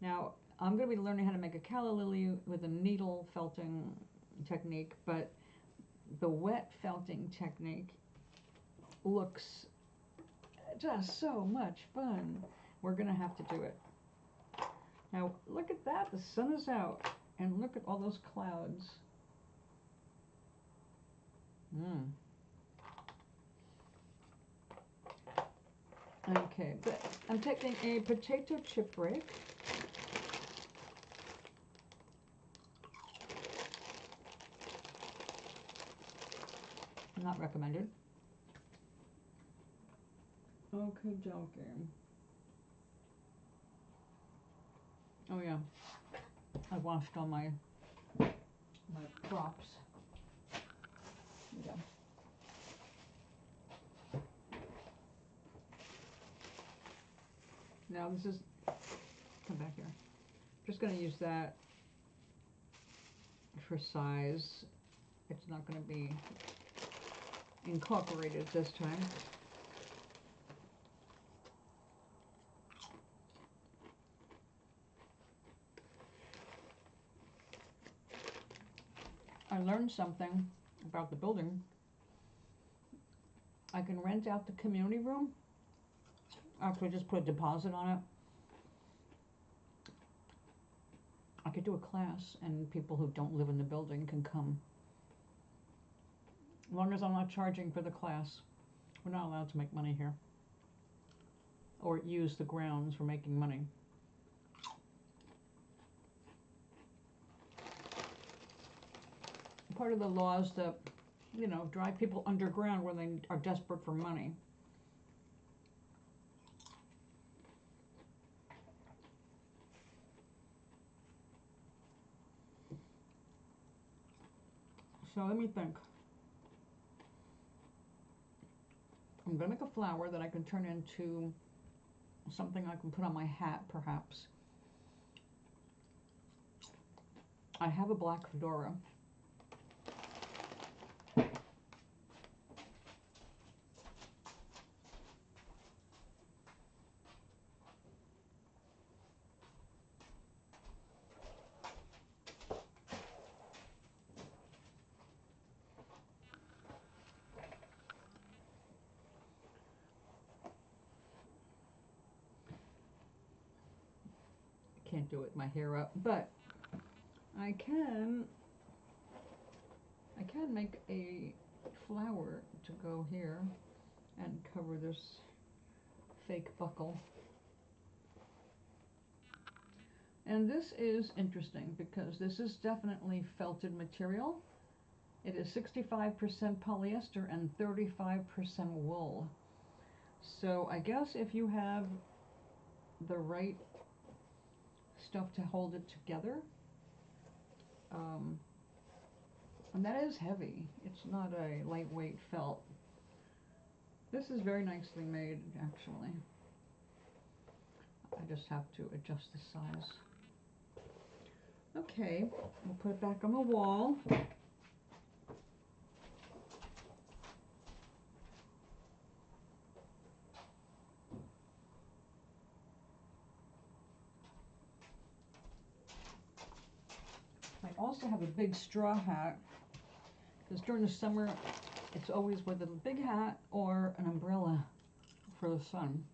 Now I'm going to be learning how to make a calla lily with a needle felting technique, but the wet felting technique looks just so much fun. We're going to have to do it. Now look at that, the sun is out, and look at all those clouds. Okay, but I'm taking a potato chip break. Not recommended. Okay, joking. Oh yeah, I washed all my props. Yeah. Now this is, come back here. Just going to use that for size. It's not going to be incorporated this time. I learned something about the building. I can rent out the community room. Actually, just put a deposit on it. I could do a class, and people who don't live in the building can come. As long as I'm not charging for the class. We're not allowed to make money here. Or use the grounds for making money. Part of the law is to, drive people underground when they are desperate for money. So let me think. I'm going to make a flower that I can turn into something I can put on my hat, perhaps. I have a black fedora. Can't do it with my hair up, but I can make a flower to go here and cover this fake buckle. And this is interesting because this is definitely felted material. It is 65% polyester and 35% wool. So I guess if you have the right stuff to hold it together, and that is heavy. It's not a lightweight felt. This is very nicely made, actually. I just have to adjust the size. Okay, we'll put it back on the wall. I also have a big straw hat, because during the summer it's always with a big hat or an umbrella for the sun.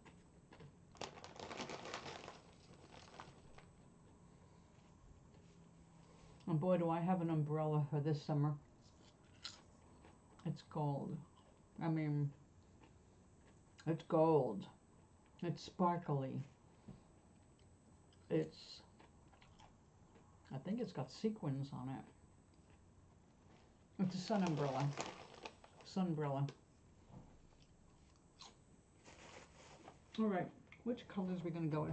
And boy, do I have an umbrella for this summer. It's gold. I mean, it's gold. It's sparkly. I think it's got sequins on it. It's a sun umbrella. Sunbrella. All right, which colors are we going to go with?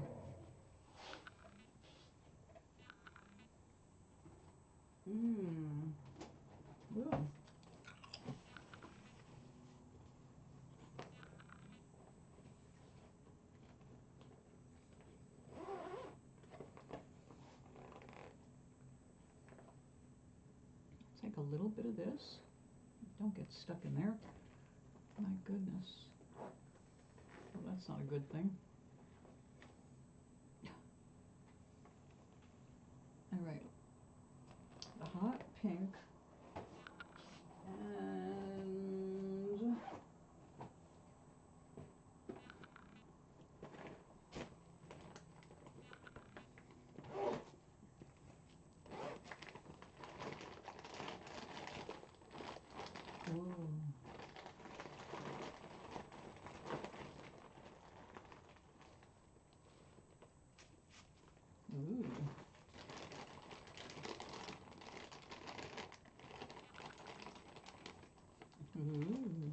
Ooh. Take a little bit of this. Don't get stuck in there. My goodness. Well, that's not a good thing. All right. The hot pink. And ooh. Ooh. Ooh.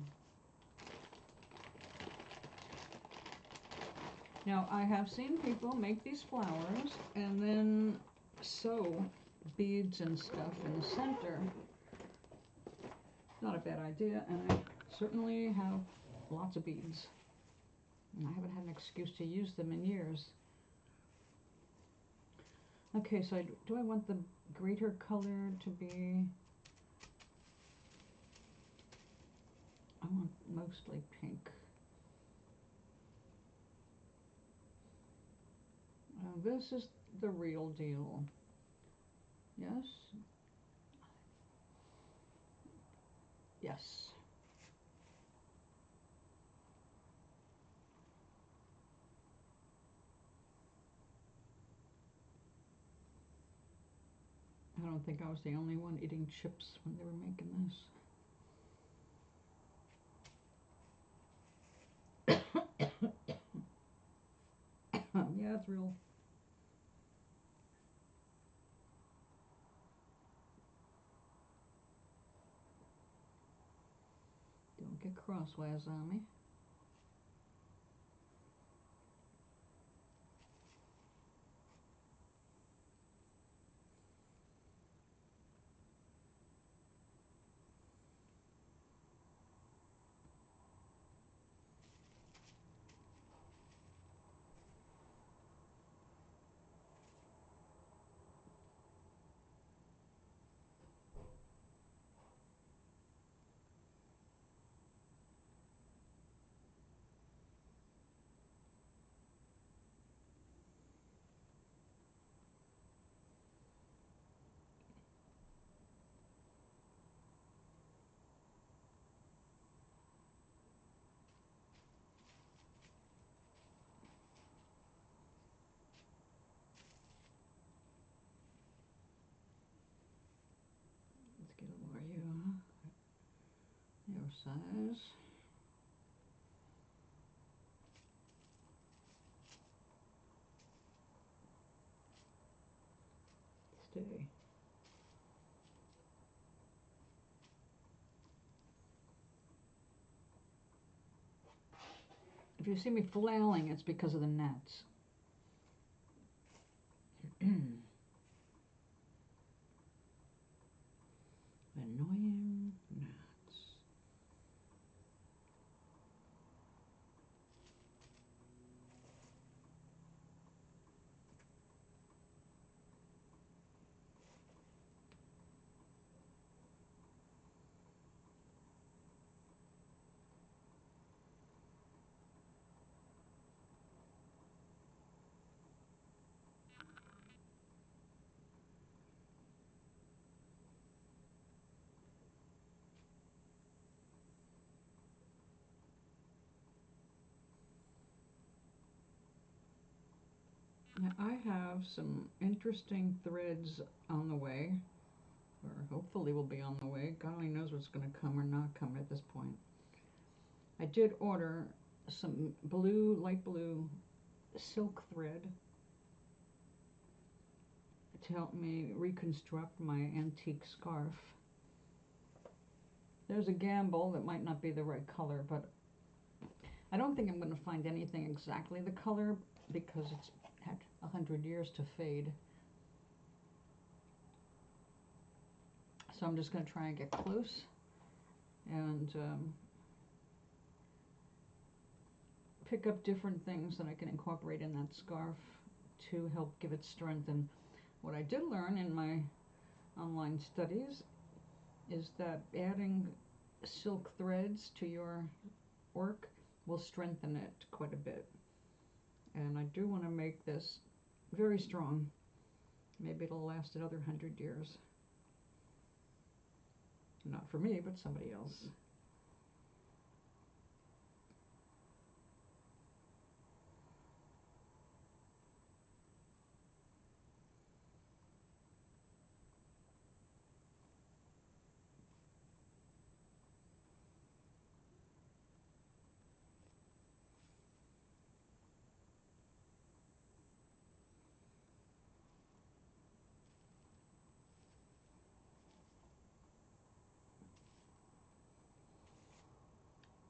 Now, I have seen people make these flowers and then sew beads and stuff in the center. Not a bad idea, and I certainly have lots of beads. And I haven't had an excuse to use them in years. Okay, so do I want the greater color to be... I want mostly pink. This is the real deal. Yes? Yes. I don't think I was the only one eating chips when they were making this. Yeah, it's real. Don't get crosswise on me. Let's get a more your size. Stay. If you see me flailing, it's because of the gnats. Annoying gnats. Now I have some interesting threads on the way, or hopefully will be on the way. God only knows what's going to come or not come at this point. I did order some blue, light blue silk thread to help me reconstruct my antique scarf. There's a gamble that might not be the right color, but I don't think I'm going to find anything exactly the color because it's had 100 years to fade. So I'm just going to try and get close and pick up different things that I can incorporate in that scarf to help give it strength. And what I did learn in my online studies is that adding silk threads to your work will strengthen it quite a bit. And I do want to make this very strong. Maybe it'll last another 100 years. Not for me, but somebody else.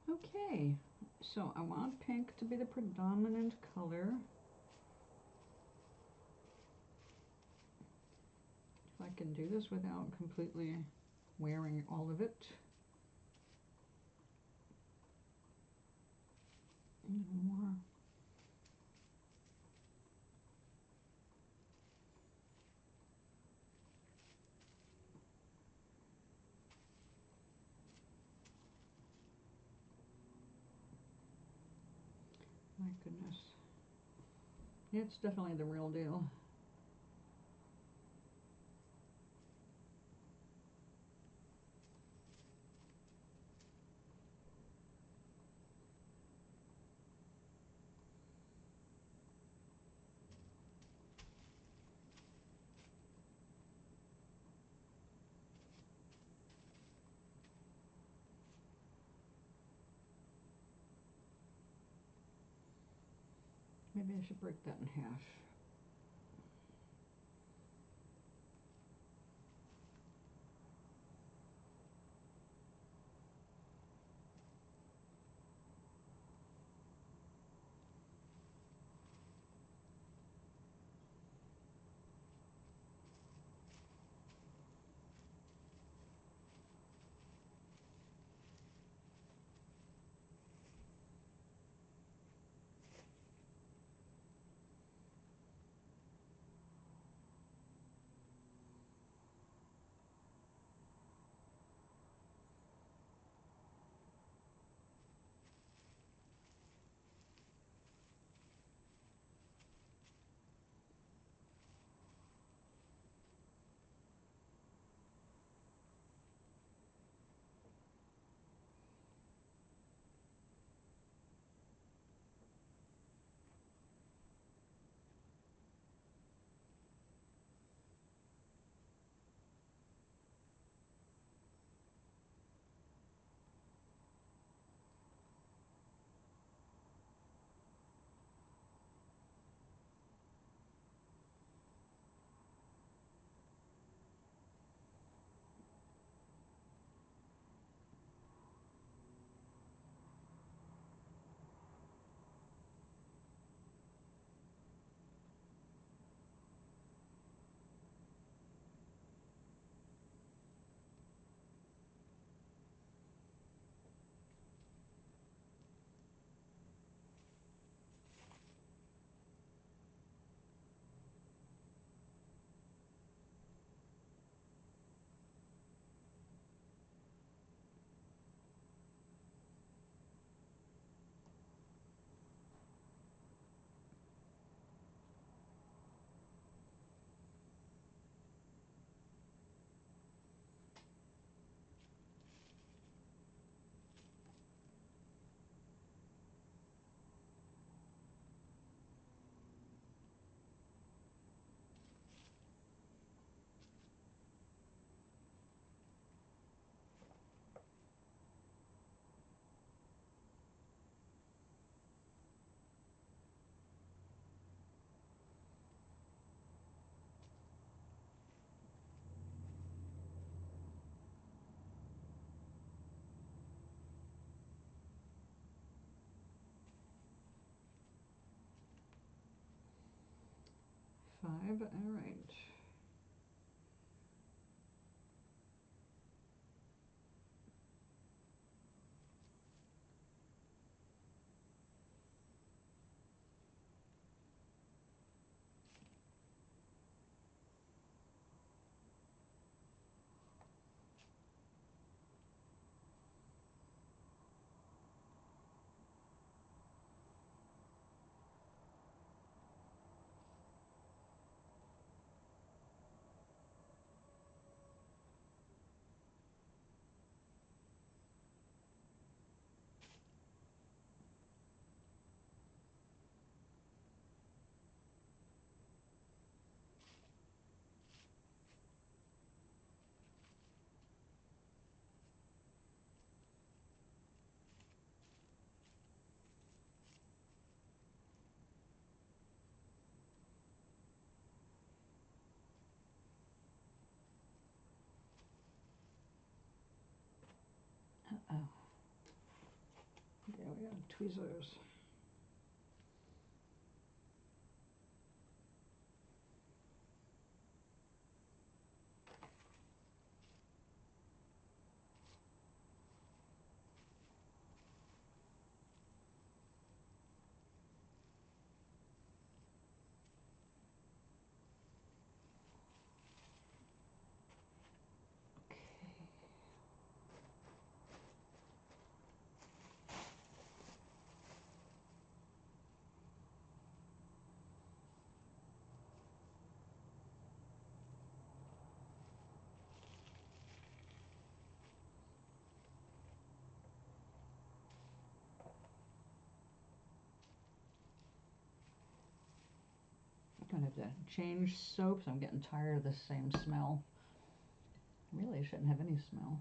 Okay, so I want pink to be the predominant color. If I can do this without completely wearing all of it. A little more. My goodness. It's definitely the real deal. Maybe I should break that in half. 5. All right. Uh-oh. Yeah, we got tweezers. I'm gonna have to change soaps. I'm getting tired of the same smell. Really shouldn't have any smell.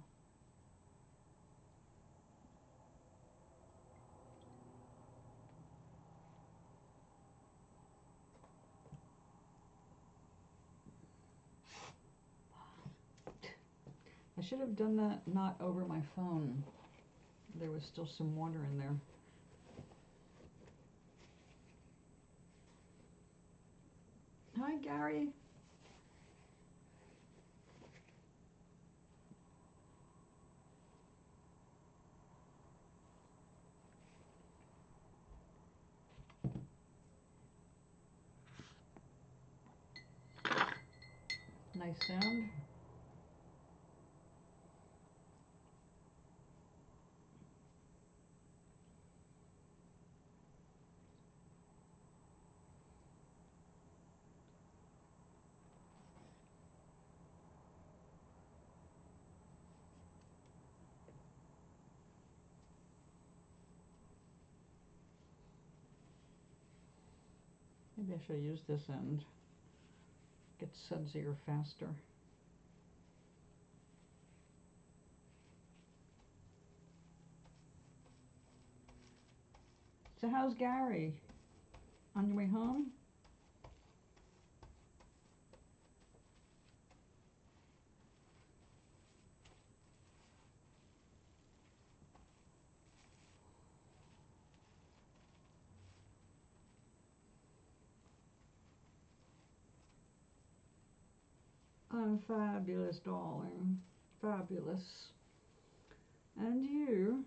I should have done that not over my phone. There was still some water in there. Hi, Gary. Nice sound. Maybe I should use this end. Get sudsier faster. So how's Gary? On your way home? I'm fabulous, darling. Fabulous. And you?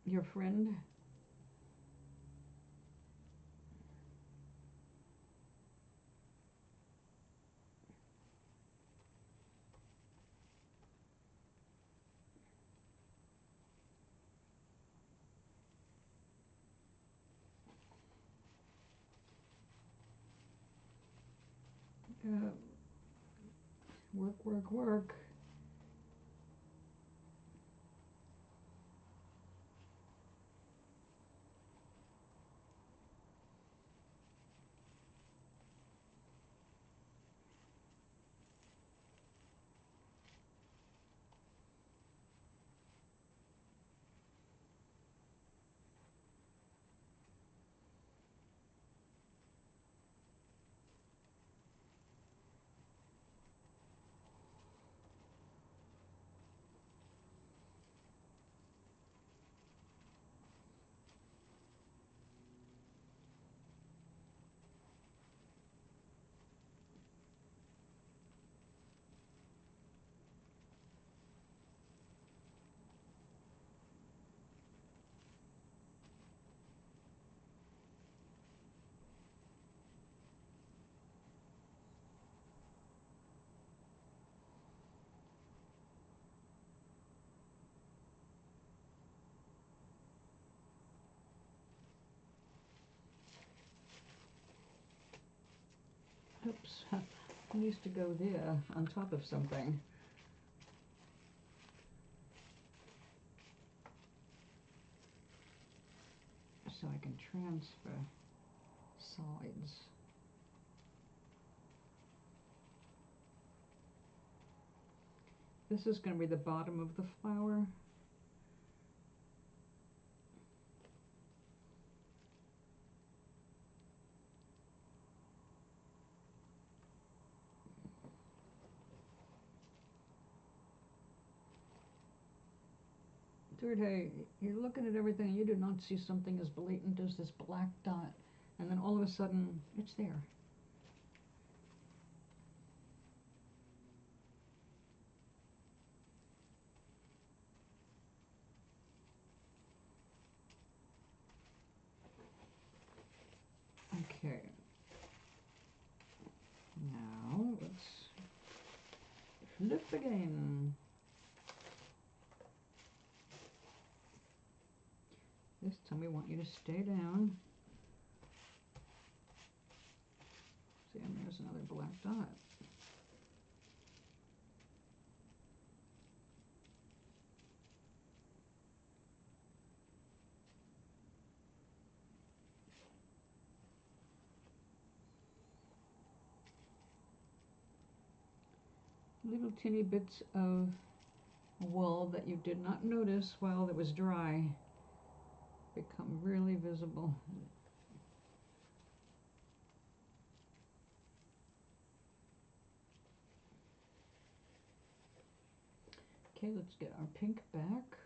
Your friend? Work, work, work. Oops, it needs to go there on top of something. So I can transfer sides. This is going to be the bottom of the flower. Third, hey, you're looking at everything and you do not see something as blatant as this black dot. And then all of a sudden, it's there. Okay. Now, let's flip again. This time we want you to stay down. See, and there's another black dot. Little teeny bits of wool that you did not notice while it was dry become really visible. Okay, let's get our pink back.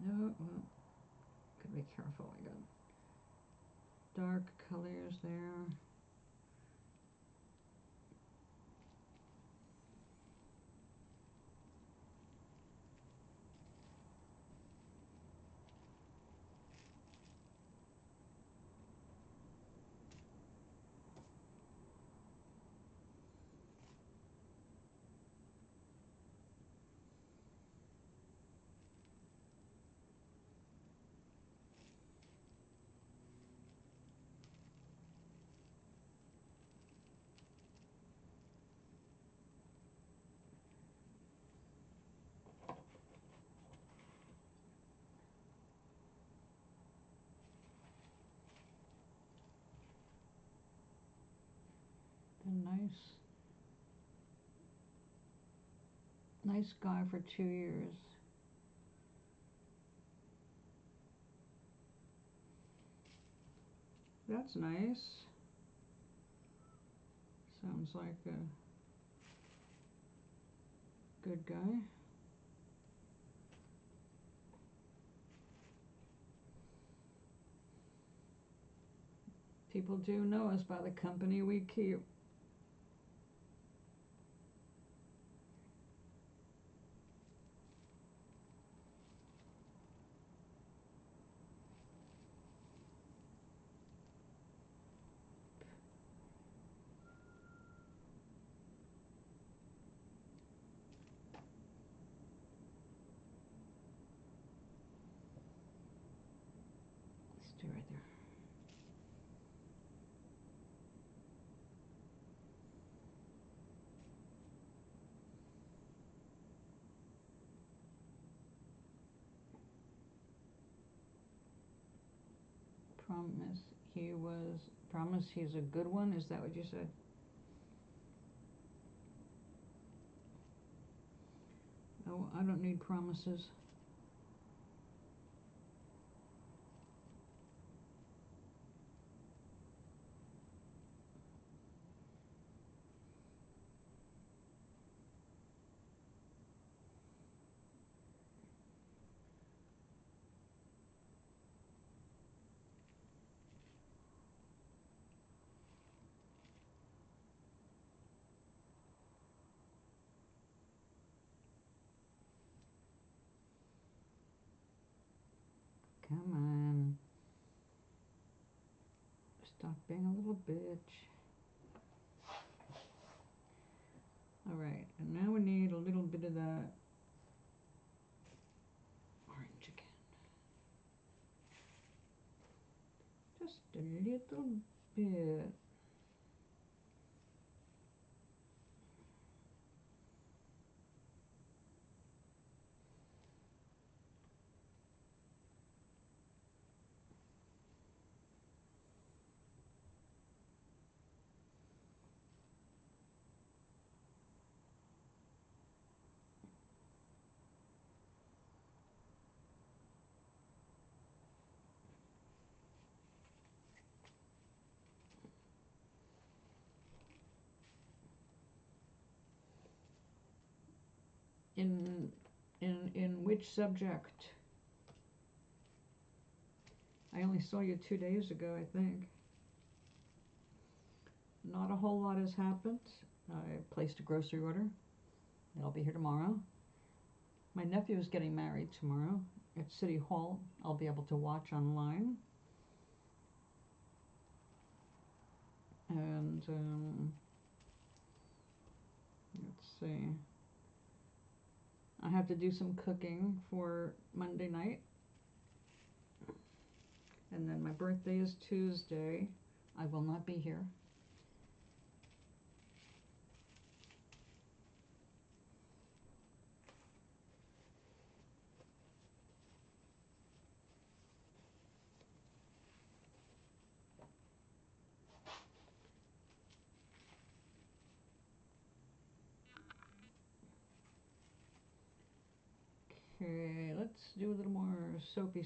No, well, gotta be careful. I got dark colors there. And nice guy for 2 years. That's nice. Sounds like a good guy. People do know us by the company we keep. Stay right there. Promise he's a good one? Is that what you said? Oh, I don't need promises. Come on. Stop being a little bitch. Alright, and now we need a little bit of that orange again. Just a little bit. In which subject? I only saw you 2 days ago, I think. Not a whole lot has happened. I placed a grocery order. It'll be here tomorrow. My nephew is getting married tomorrow at City Hall. I'll be able to watch online. And let's see. I have to do some cooking for Monday night. And then my birthday is Tuesday. I will not be here. Okay, let's do a little more soapy.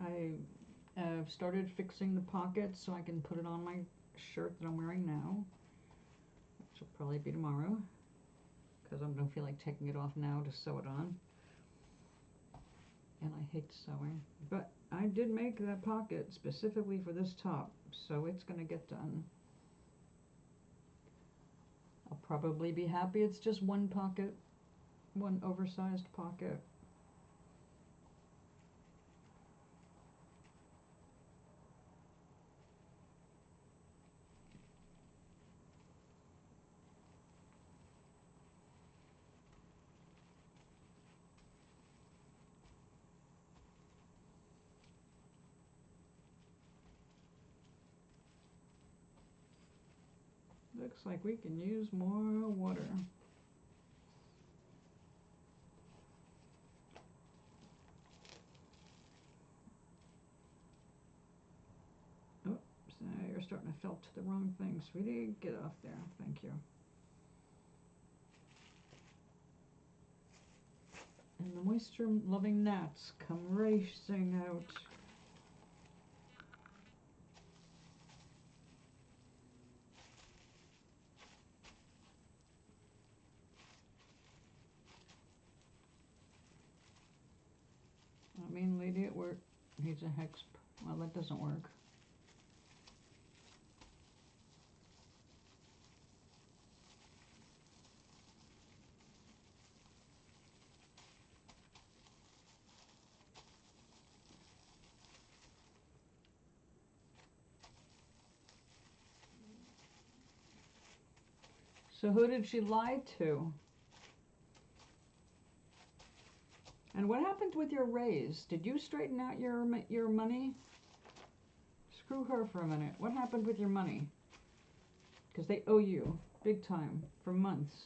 I have started fixing the pockets so I can put it on my shirt that I'm wearing now, which will probably be tomorrow, because I don't feel like taking it off now to sew it on. And I hate sewing. But I did make that pocket specifically for this top, so it's going to get done. I'll probably be happy it's just one pocket, one oversized pocket. Looks like we can use more water. Oops, you're starting to felt the wrong thing, sweetie. Get off there. Thank you. And the moisture-loving gnats come racing out. it work. He's a hex. Well, that doesn't work. So who did she lie to? And what happened with your raise? Did you straighten out your money? Screw her for a minute. What happened with your money? Because they owe you big time for months.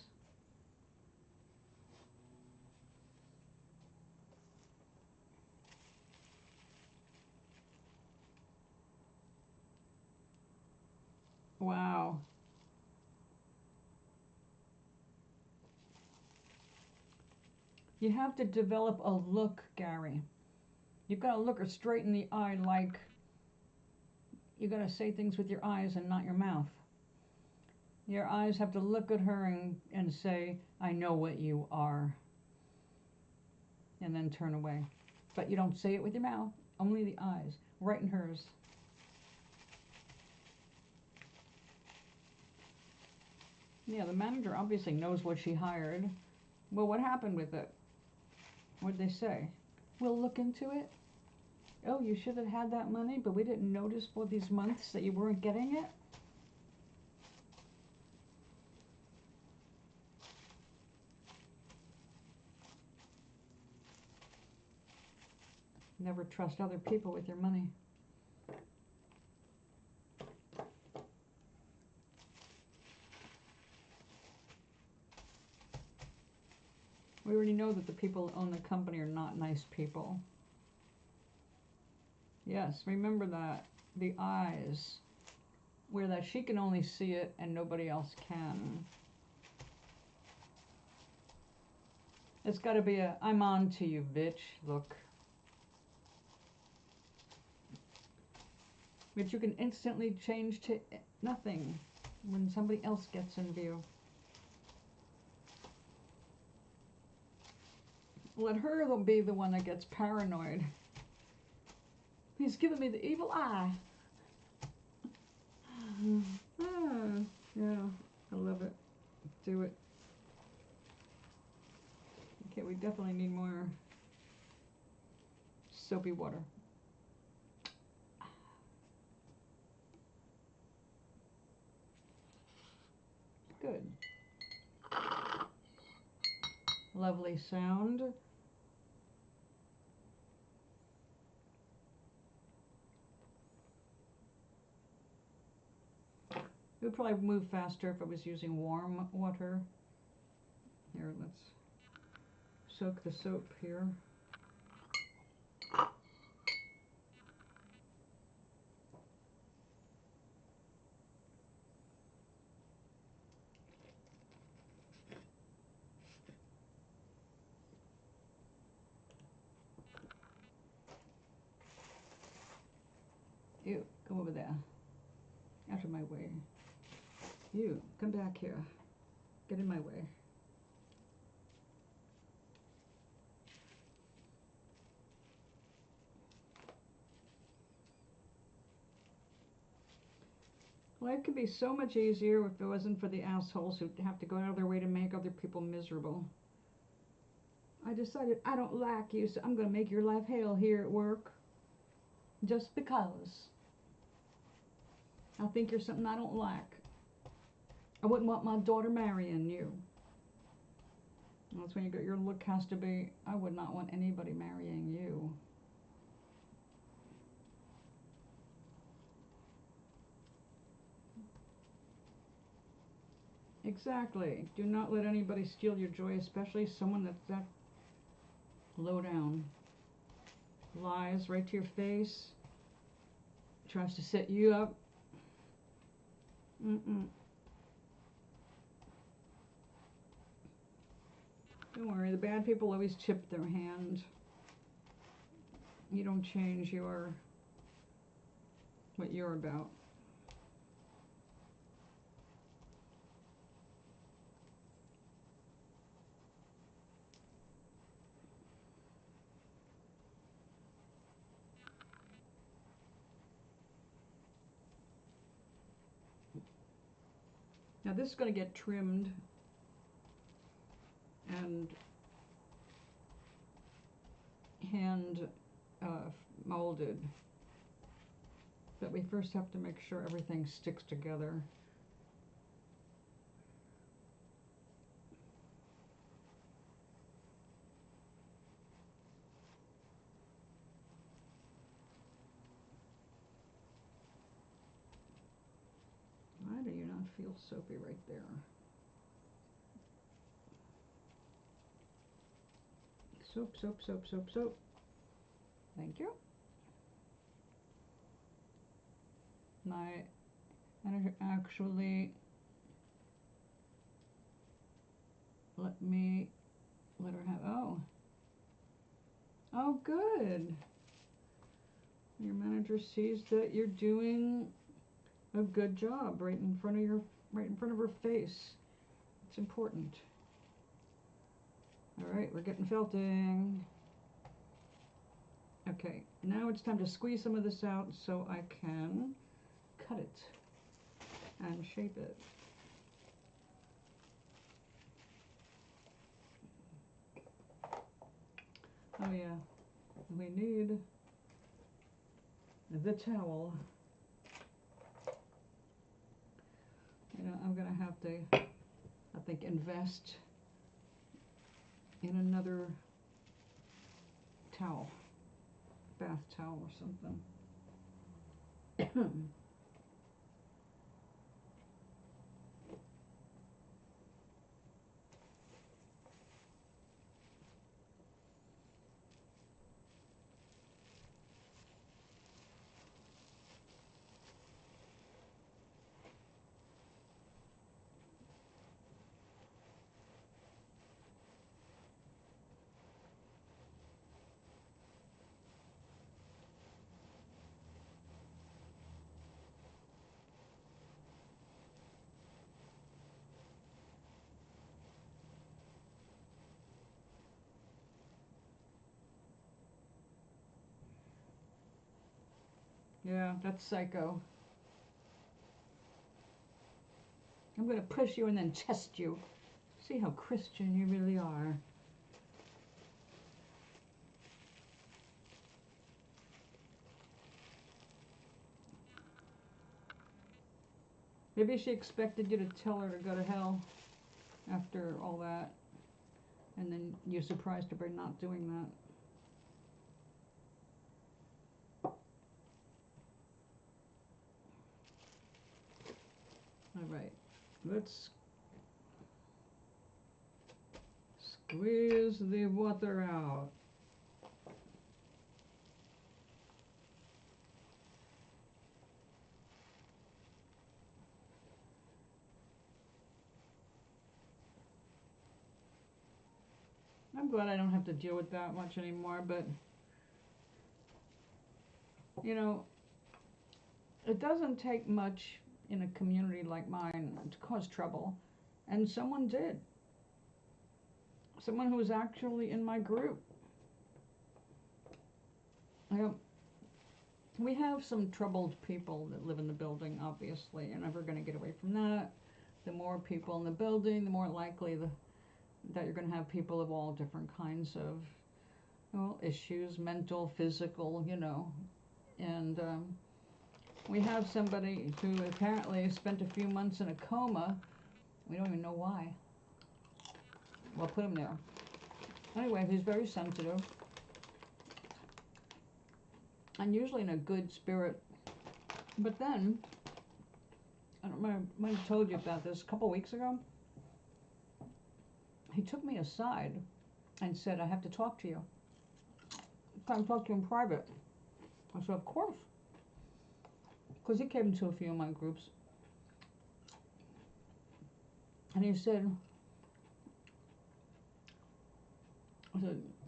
Wow. You have to develop a look, Gary. You've got to look her straight in the eye, like you got to say things with your eyes and not your mouth. Your eyes have to look at her and say, I know what you are. And then turn away. But you don't say it with your mouth, only the eyes, right in hers. Yeah, the manager obviously knows what she hired. Well, what happened with it? What'd they say? We'll look into it. Oh, you should have had that money, but we didn't notice for these months that you weren't getting it? Never trust other people with your money. We already know that the people who own the company are not nice people. Yes, remember that. The eyes. Where that she can only see it and nobody else can. It's got to be a, I'm on to you, bitch, look. But you can instantly change to nothing when somebody else gets in view. Let her be the one that gets paranoid. He's giving me the evil eye. Yeah, I love it. Do it. Okay, we definitely need more soapy water. Good. Lovely sound. It would probably move faster if I was using warm water. Here, let's soak the soap here. You, go over there. Out of my way. You, come back here. Get in my way. Life could be so much easier if it wasn't for the assholes who have to go out of their way to make other people miserable. I decided I don't like you, so I'm going to make your life hell here at work. Just because. I think you're something I don't like. I wouldn't want my daughter marrying you. That's when your look has to be, I would not want anybody marrying you. Exactly. Do not let anybody steal your joy, especially someone that's that low down. Lies right to your face. Tries to set you up. Mm-mm. Don't worry, the bad people always chip their hand. You don't change what you're about. Now this is going to get trimmed and hand molded, but we first have to make sure everything sticks together. Why do you not feel soapy right there? Soap, soap, soap, soap, soap. Thank you. My manager actually let her have, oh good. Your manager sees that you're doing a good job right in front of her face. It's important. All right, we're getting felting. Okay, now it's time to squeeze some of this out so I can cut it and shape it. Oh yeah, we need the towel. You know, I'm gonna have to, I think, invest in another towel, bath towel or something. Yeah, that's psycho. I'm going to push you and then test you. See how Christian you really are. Maybe she expected you to tell her to go to hell after all that, and then you're surprised her by not doing that. All right, let's squeeze the water out. I'm glad I don't have to deal with that much anymore, but you know, it doesn't take much in a community like mine to cause trouble, and someone did. Someone who was actually in my group. You know, we have some troubled people that live in the building, obviously. You're never going to get away from that. The more people in the building, the more likely that you're going to have people of all different kinds of, well, issues, mental, physical, you know. And we have somebody who apparently spent a few months in a coma. We don't even know why. We'll put him there. Anyway, he's very sensitive and usually in a good spirit. But then, I don't remember, I might have told you about this a couple weeks ago. He took me aside and said, I have to talk to you. I can talk to you in private. I said, of course. Because he came to a few of my groups. And he said,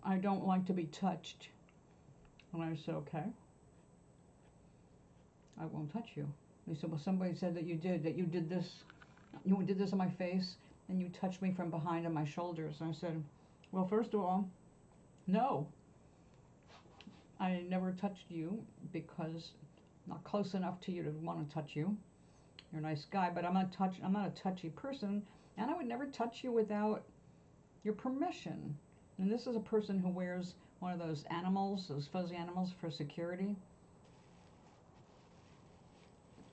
I don't like to be touched. And I said, okay. I won't touch you. He said, well, somebody said that you did this. You did this on my face, and you touched me from behind on my shoulders. And I said, well, first of all, no. I never touched you because I'm not close enough to you to want to touch you. you're a nice guy, but I'm not a touchy person, and I would never touch you without your permission. And this is a person who wears one of those animals, those fuzzy animals for security.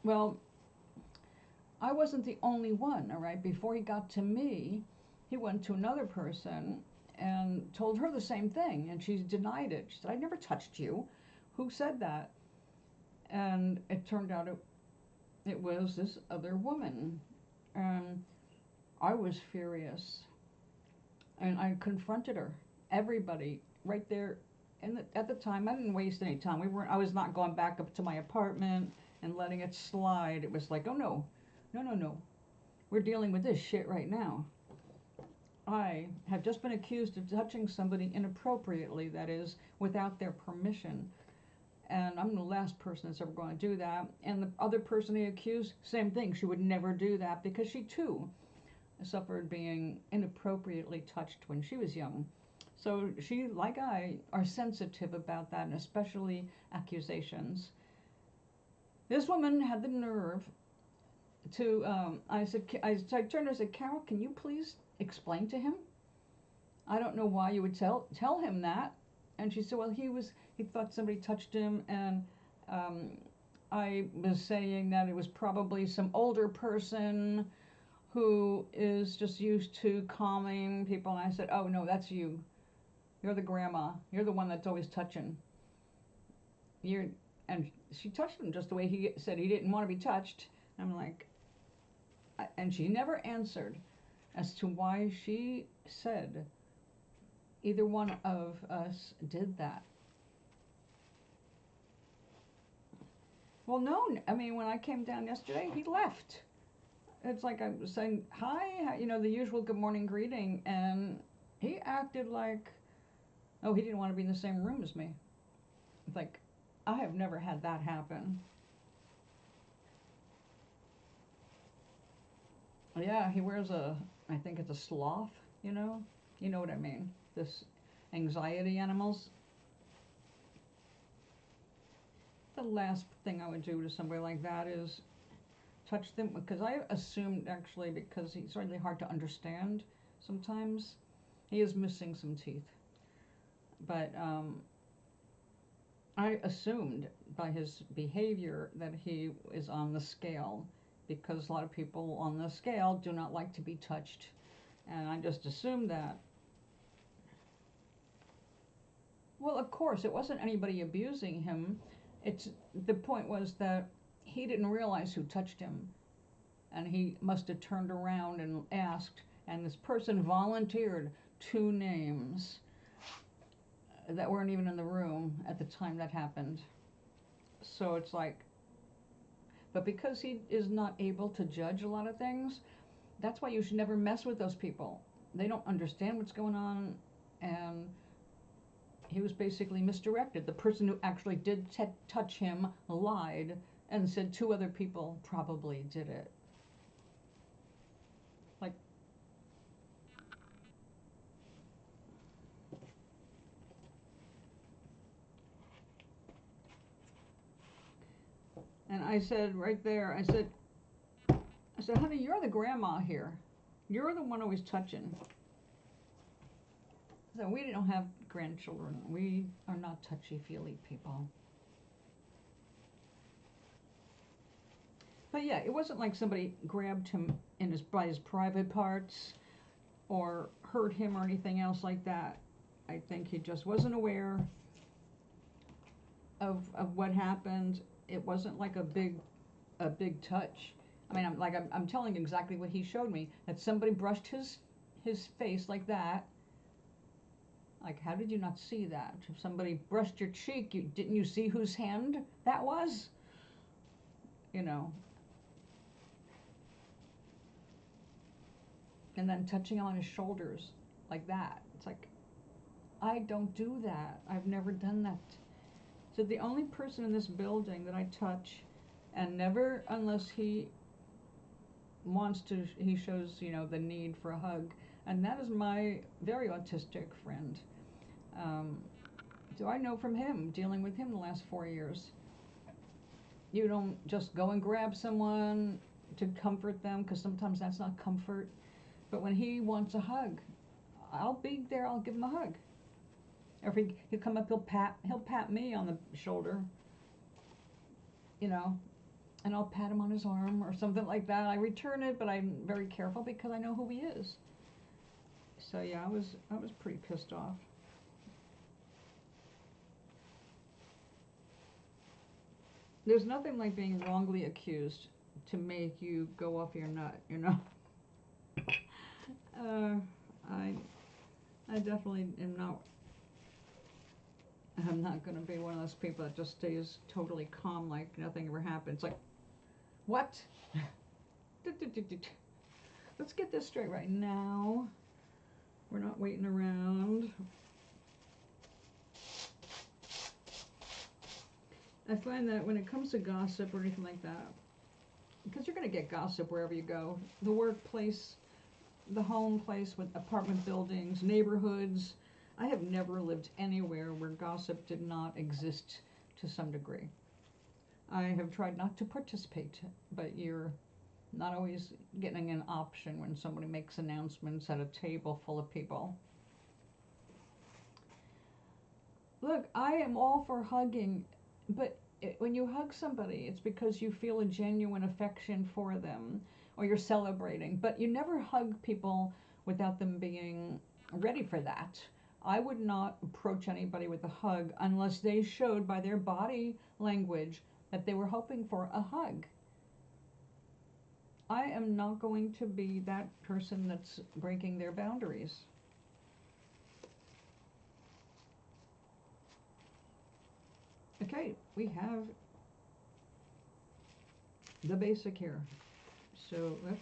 Well, I wasn't the only one, all right? Before he got to me, he went to another person and told her the same thing, and she denied it. She said, I never touched you. Who said that? And it turned out it was this other woman. And I was furious. And I confronted her. Everybody right there. And at the time, I didn't waste any time. I was not going back up to my apartment and letting it slide. It was like, oh no, no, no, no. We're dealing with this shit right now. I have just been accused of touching somebody inappropriately, that is, without their permission. And I'm the last person that's ever going to do that. And the other person he accused, same thing. She would never do that because she too suffered being inappropriately touched when she was young. So she, like I, are sensitive about that, and especially accusations. This woman had the nerve to, I turned to her and said, Carol, can you please explain to him? I don't know why you would tell him that. And she said, well, he thought somebody touched him, and I was saying that it was probably some older person who is just used to calming people. And I said, oh no, that's you. You're the grandma. You're the one that's always touching. And she touched him just the way he said he didn't want to be touched. I'm like, and she never answered as to why she said either one of us did that. Well, no, I mean, when I came down yesterday, he left. It's like I was saying, hi, the usual good morning greeting, and he acted like, oh, he didn't want to be in the same room as me. It's like, I have never had that happen. Yeah, he wears I think it's a sloth, you know what I mean, this anxiety animals. The last thing I would do to somebody like that is touch them, because I assumed, actually, because he's really hard to understand sometimes, he is missing some teeth. But I assumed by his behavior that he is on the scale, because a lot of people on the scale do not like to be touched. And I just assumed that. Well, of course, it wasn't anybody abusing him. The point was that he didn't realize who touched him. And he must have turned around and asked, and this person volunteered 2 names that weren't even in the room at the time that happened. So it's like, but because he is not able to judge a lot of things, that's why you should never mess with those people. They don't understand what's going on, and he was basically misdirected. The person who actually did touch him lied and said 2 other people probably did it. Like, and I said right there, I said, honey, you're the grandma here. You're the one always touching. So we don't have grandchildren. We are not touchy-feely people. But yeah, it wasn't like somebody grabbed him by his private parts or hurt him or anything else like that. I think he just wasn't aware of what happened. It wasn't like a big touch. I mean, I'm telling you exactly what he showed me. That somebody brushed his face like that. Like, how did you not see that? If somebody brushed your cheek, didn't you see whose hand that was? And then touching on his shoulders like that. It's like, I don't do that. I've never done that. So the only person in this building that I touch, and never unless he wants to, he shows, the need for a hug, and that is my very autistic friend. So I know from him, dealing with him the last 4 years, you don't just go and grab someone to comfort them, because sometimes that's not comfort. But when he wants a hug, I'll be there. I'll give him a hug. Or if he'll come up, he'll pat me on the shoulder, you know, and I'll pat him on his arm or something like that. I return it, but I'm very careful because I know who he is. So yeah, I was pretty pissed off. There's nothing like being wrongly accused to make you go off your nut, you know. uh, I I definitely am not. I'm not going to be one of those people that just stays totally calm like nothing ever happened. It's like, what? Let's get this straight right now. We're not waiting around. I find that when it comes to gossip or anything like that, because you're going to get gossip wherever you go, the workplace, the home place with apartment buildings, neighborhoods. I have never lived anywhere where gossip did not exist to some degree. I have tried not to participate, but you're not always getting an option when somebody makes announcements at a table full of people. Look, I am all for hugging, but when you hug somebody, it's because you feel a genuine affection for them or you're celebrating. But you never hug people without them being ready for that. I would not approach anybody with a hug unless they showed by their body language that they were hoping for a hug. I am not going to be that person that's breaking their boundaries. Okay, we have the basic here. So let's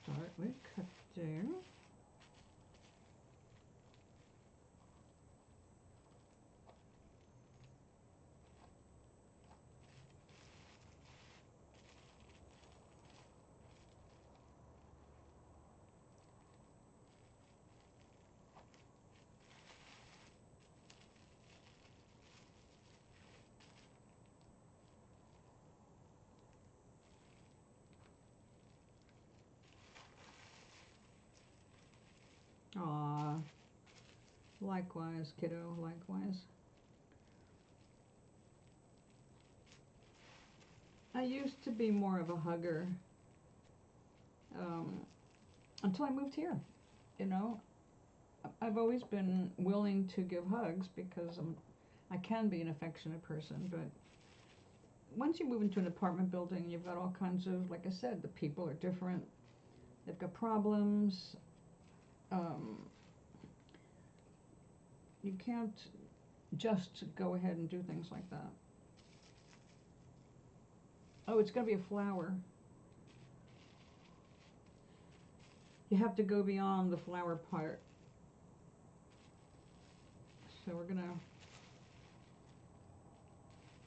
start with cutting. Aw, likewise, kiddo, likewise. I used to be more of a hugger um, until I moved here. You know, I've always been willing to give hugs because I can be an affectionate person, but once you move into an apartment building, you've got all kinds of, like I said, the people are different. They've got problems. Um, you can't just go ahead and do things like that. Oh, it's going to be a flower. You have to go beyond the flower part. So we're going to,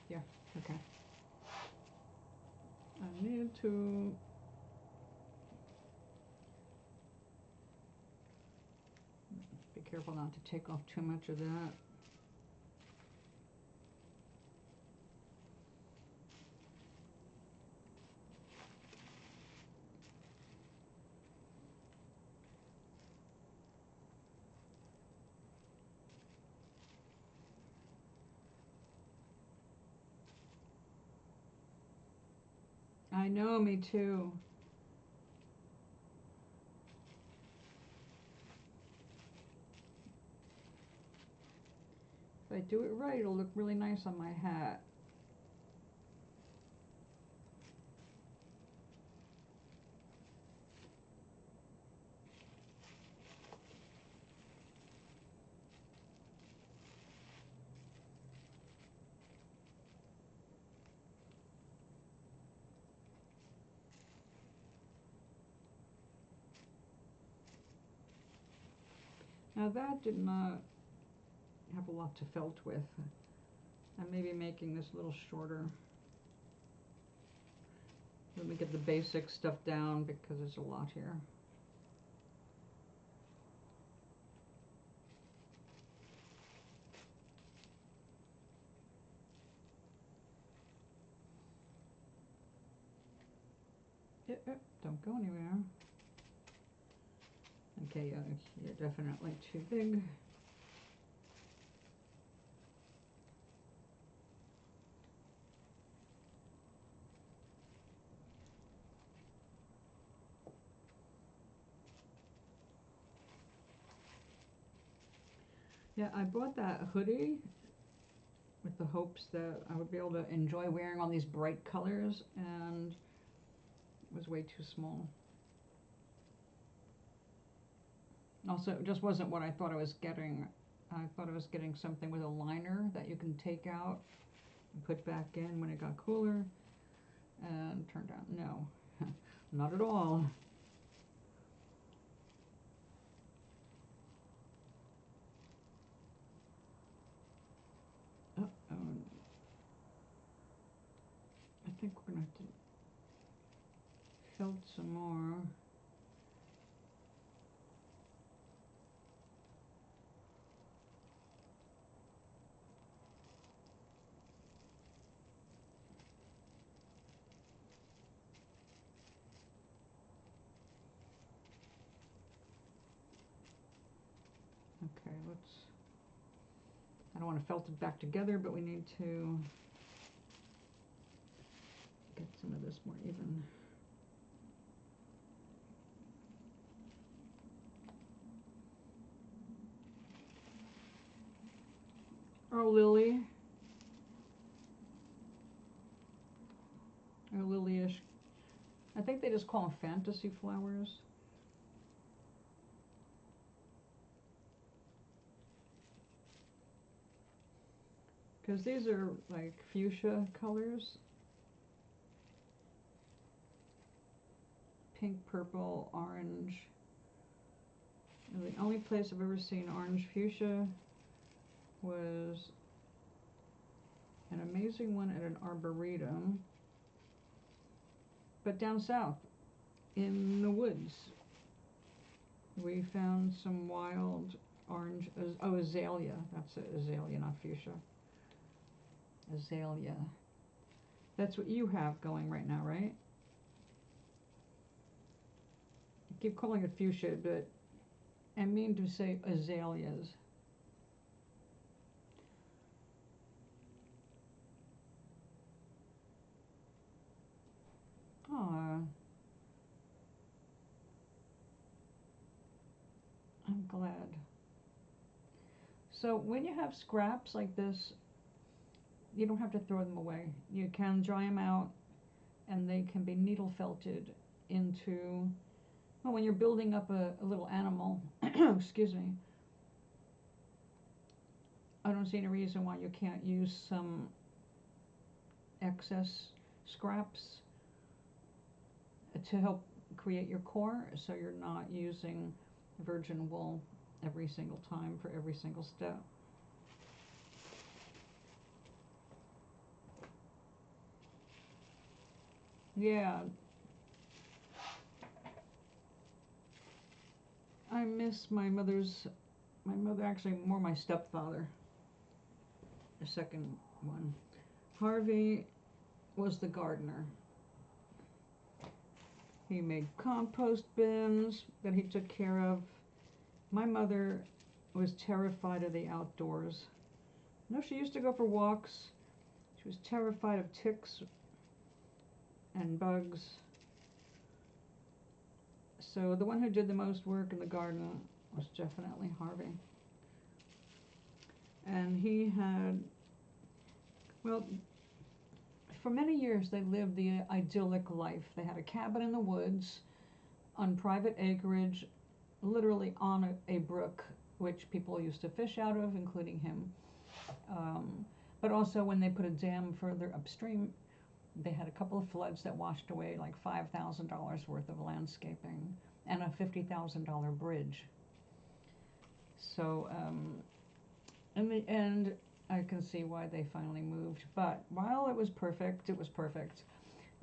yeah, okay. I need to be careful not to take off too much of that. I know, me too. If I do it right, it'll look really nice on my hat. Now that did not have a lot to felt with. I may be making this a little shorter. Let me get the basic stuff down because there's a lot here. Don't go anywhere. Okay, you're definitely too big. Yeah, I bought that hoodie with the hopes that I would be able to enjoy wearing all these bright colors, and it was way too small. Also, it just wasn't what I thought I was getting. I thought I was getting something with a liner that you can take out and put back in when it got cooler, and turned out no, not at all. Oh, I think we're gonna have to felt some more. Okay, I don't want to felt it back together, but we need to get some of this more even. Or lily. Or lily-ish. I think they just call them fantasy flowers. Because these are like fuchsia colors. Pink, purple, orange. And the only place I've ever seen orange fuchsia was an amazing one at an arboretum. But down south, in the woods, we found some wild orange, azalea. That's it, azalea, not fuchsia. Azalea. That's what you have going right now, right? I keep calling it fuchsia, but I mean to say azaleas. Oh, I'm glad. So when you have scraps like this, you don't have to throw them away. You can dry them out, and they can be needle felted into, well, when you're building up a little animal, excuse me, I don't see any reason why you can't use some excess scraps to help create your core, so you're not using virgin wool every single time for every single step. Yeah, I miss my mother, actually more my stepfather, the second one. Harvey was the gardener. He made compost bins that he took care of. My mother was terrified of the outdoors. No, she used to go for walks. She was terrified of ticks and bugs. So the one who did the most work in the garden was definitely Harvey. And he had, well, for many years they lived the idyllic life. They had a cabin in the woods on private acreage, literally on a brook, which people used to fish out of, including him. But also when they put a dam further upstream, they had a couple of floods that washed away like $5,000 worth of landscaping and a $50,000 bridge. So in the end, I can see why they finally moved. But while it was perfect, it was perfect.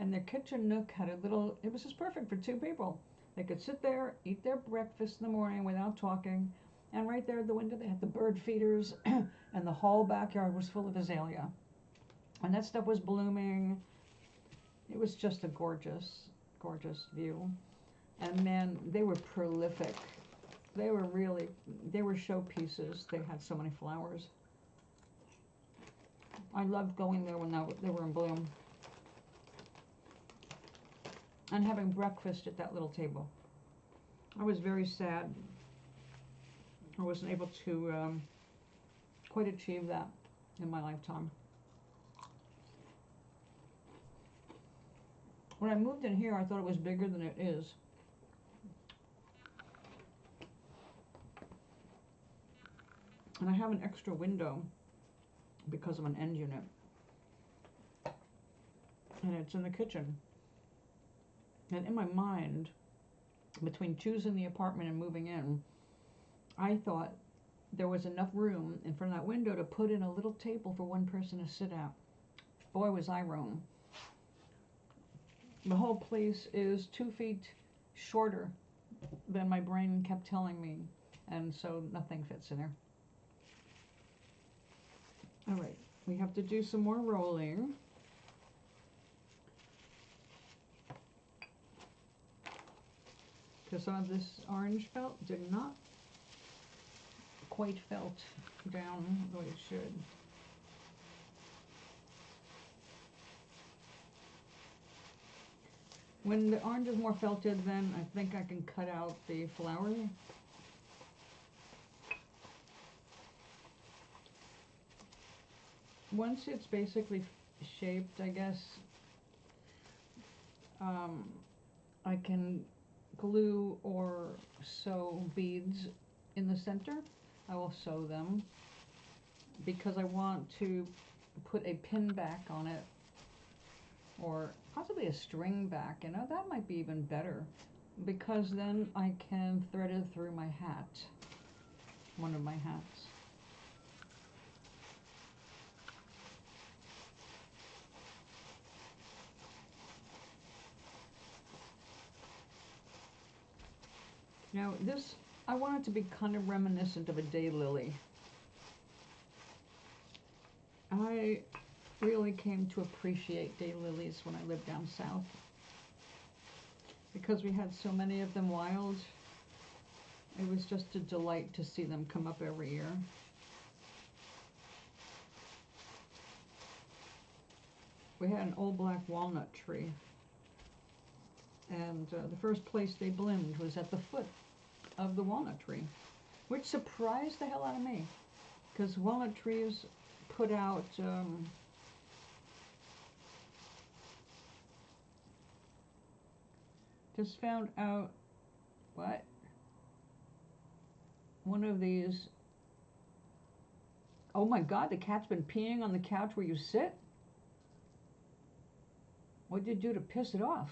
And their kitchen nook had a little, it was just perfect for two people. They could sit there, eat their breakfast in the morning without talking. And right there at the window, they had the bird feeders, and the whole backyard was full of azalea. And that stuff was blooming. It was just a gorgeous. gorgeous view. And man, they were prolific. They were showpieces. They had so many flowers. I loved going there when they were in bloom. And having breakfast at that little table. I was very sad. I wasn't able to quite achieve that in my lifetime. When I moved in here, I thought it was bigger than it is. And I have an extra window because of an end unit. And it's in the kitchen. And in my mind, between choosing the apartment and moving in, I thought there was enough room in front of that window to put in a little table for one person to sit at. Boy, was I wrong. The whole place is 2 feet shorter than my brain kept telling me, and so nothing fits in there. All right, we have to do some more rolling. Because some of this orange felt did not quite felt down the way it should. When the orange is more felted, then I think I can cut out the flower. Once it's basically shaped, I guess, I can glue or sew beads in the center. I will sew them because I want to put a pin back on it, or possibly a string back. You know, that might be even better, because then I can thread it through my hat, one of my hats. Now this, I want it to be kind of reminiscent of a daylily. I really came to appreciate daylilies when I lived down south, because we had so many of them wild. It was just a delight to see them come up every year. We had an old black walnut tree, and the first place they bloomed was at the foot of the walnut tree, which surprised the hell out of me, because walnut trees put out just found out what one of these. Oh my God, the cat's been peeing on the couch where you sit. What did you do to piss it off?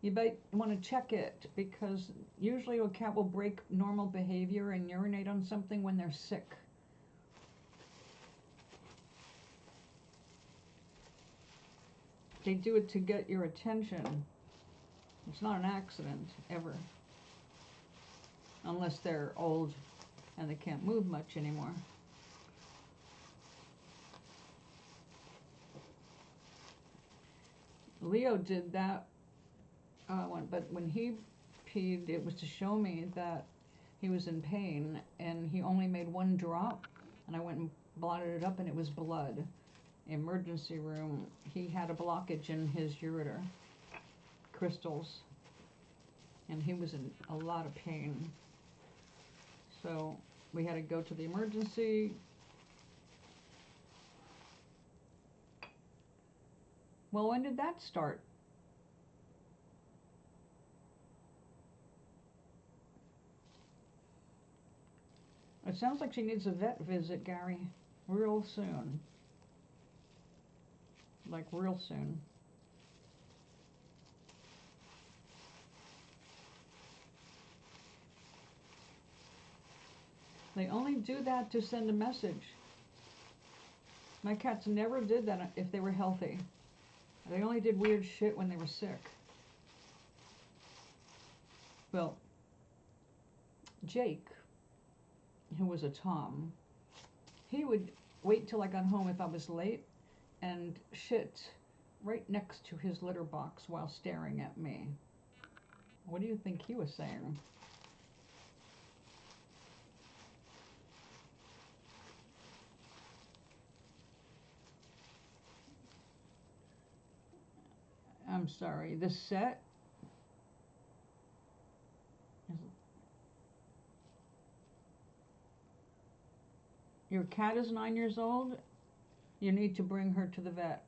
You might want to check it, because usually a cat will break normal behavior and urinate on something when they're sick. They do it to get your attention. It's not an accident, ever. Unless they're old and they can't move much anymore. Leo did that one, but when he peed, it was to show me that he was in pain, and he only made 1 drop, and I went and blotted it up, and it was blood. Emergency room, he had a blockage in his ureter, crystals, and he was in a lot of pain. So we had to go to the emergency. Well, when did that start? It sounds like she needs a vet visit, Gary, real soon. Like real soon. They only do that to send a message. My cats never did that if they were healthy. They only did weird shit when they were sick. Well, Jake, who was a Tom, he would wait till I got home if I was late and shit right next to his litter box while staring at me. What do you think he was saying? I'm sorry, this set is... Your cat is 9 years old? You need to bring her to the vet.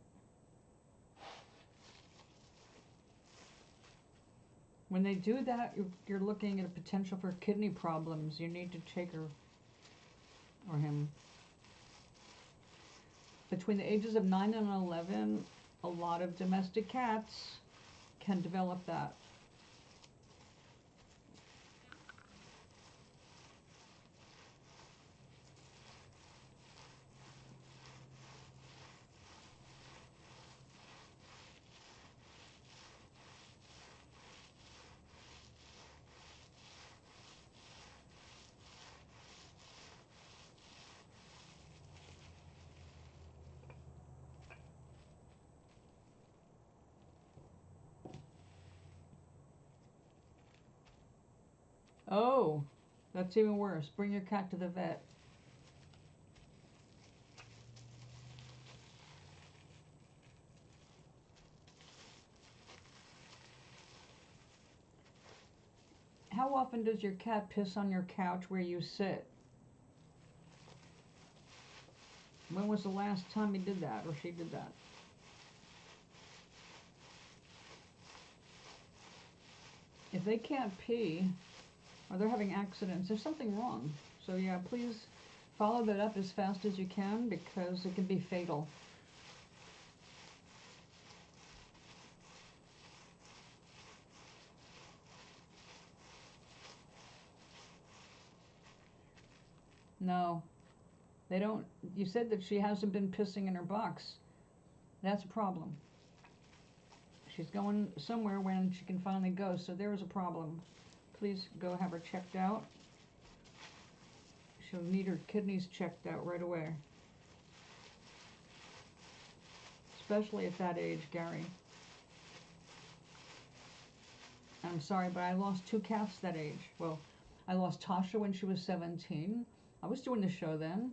When they do that, you're looking at a potential for kidney problems. You need to take her or him. Between the ages of 9 and 11, a lot of domestic cats can develop that. Oh, that's even worse. Bring your cat to the vet. How often does your cat piss on your couch where you sit? When was the last time he did that or she did that? If they can't pee or they're having accidents, there's something wrong. So yeah, please follow that up as fast as you can because it can be fatal. No, they don't. You said that she hasn't been pissing in her box. That's a problem. She's going somewhere when she can finally go, so there is a problem. Please go have her checked out. She'll need her kidneys checked out right away. Especially at that age, Gary. I'm sorry, but I lost 2 cats that age. Well, I lost Tasha when she was 17. I was doing the show then.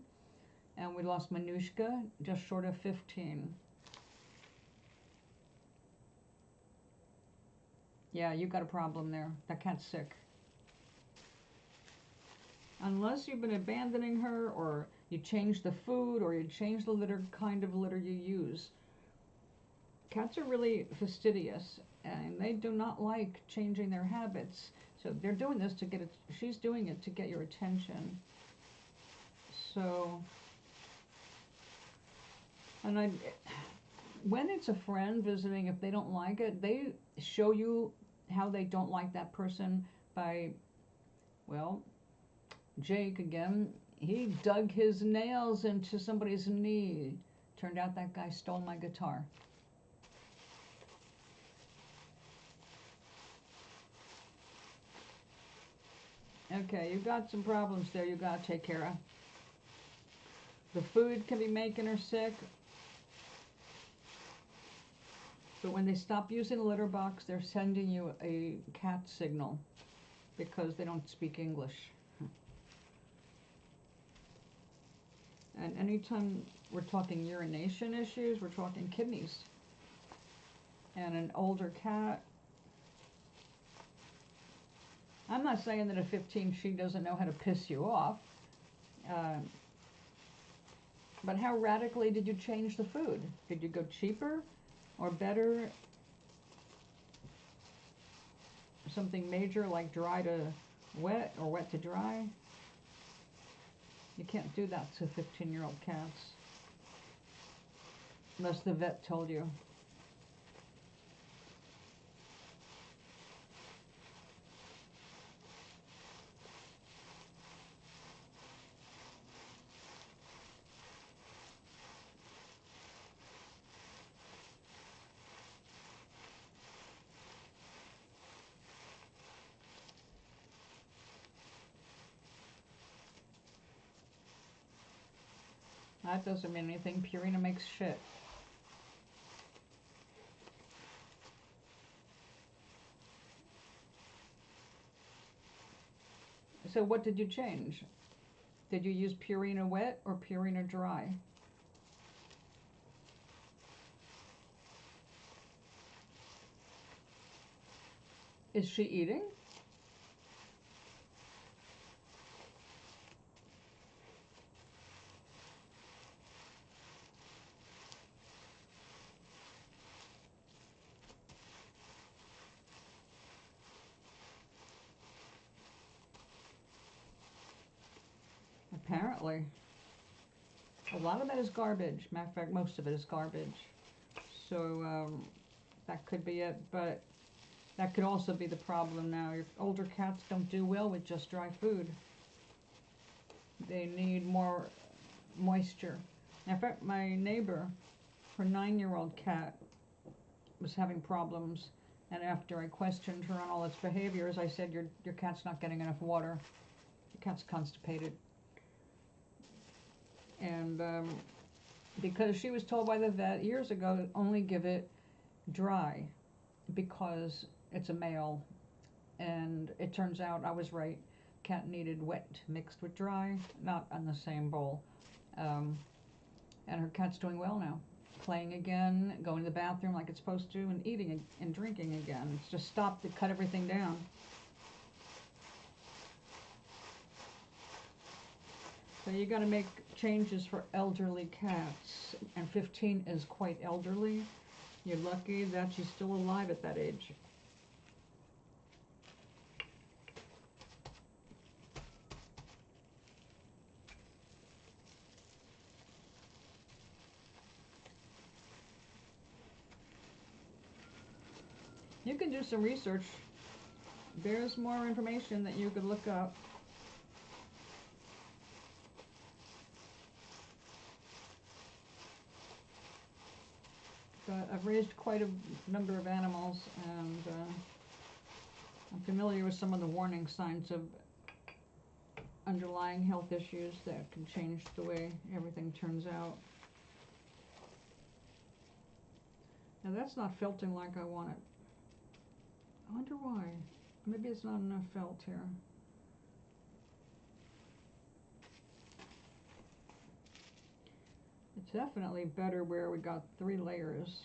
And we lost Manushka just short of 15. Yeah, you got a problem there. That cat's sick. Unless you've been abandoning her, or you change the food, or you change the litter, kind of litter you use. Cats are really fastidious, and they do not like changing their habits. So they're doing this to get it. She's doing it to get your attention. So, and when it's a friend visiting, if they don't like it, they show you how they don't like that person by, well, Jake again, he dug his nails into somebody's knee. Turned out that guy stole my guitar. Okay, you've got some problems there you gotta take care of. The food can be making her sick, but when they stop using the litter box, they're sending you a cat signal because they don't speak English. And anytime we're talking urination issues, we're talking kidneys. And an older cat, I'm not saying that at 15 she doesn't know how to piss you off, but how radically did you change the food? Did you go cheaper or better? Something major like dry to wet or wet to dry? You can't do that to 15-year-old cats unless the vet told you. That doesn't mean anything. Purina makes shit. So what did you change? Did you use Purina wet or Purina dry? Is she eating? Apparently. A lot of that is garbage. Matter of fact, most of it is garbage. So that could be it, but that could also be the problem now. Your older cats don't do well with just dry food. They need more moisture. In fact, my neighbor, her 9-year-old cat was having problems, and after I questioned her on all its behaviors, I said, your cat's not getting enough water. Your cat's constipated. And because she was told by the vet years ago to only give it dry because it's a male, and it turns out I was right. Cat needed wet mixed with dry, not on the same bowl. And her cat's doing well now, playing again, going to the bathroom like it's supposed to, and eating and drinking again. It's just stopped to cut everything down. So you got to make changes for elderly cats, and 15 is quite elderly. You're lucky that she's still alive at that age. You can do some research. There's more information that you could look up. But I've raised quite a number of animals, and I'm familiar with some of the warning signs of underlying health issues that can change the way everything turns out. Now that's not felting like I want it. I wonder why. Maybe it's not enough felt here. It's definitely better where we got 3 layers.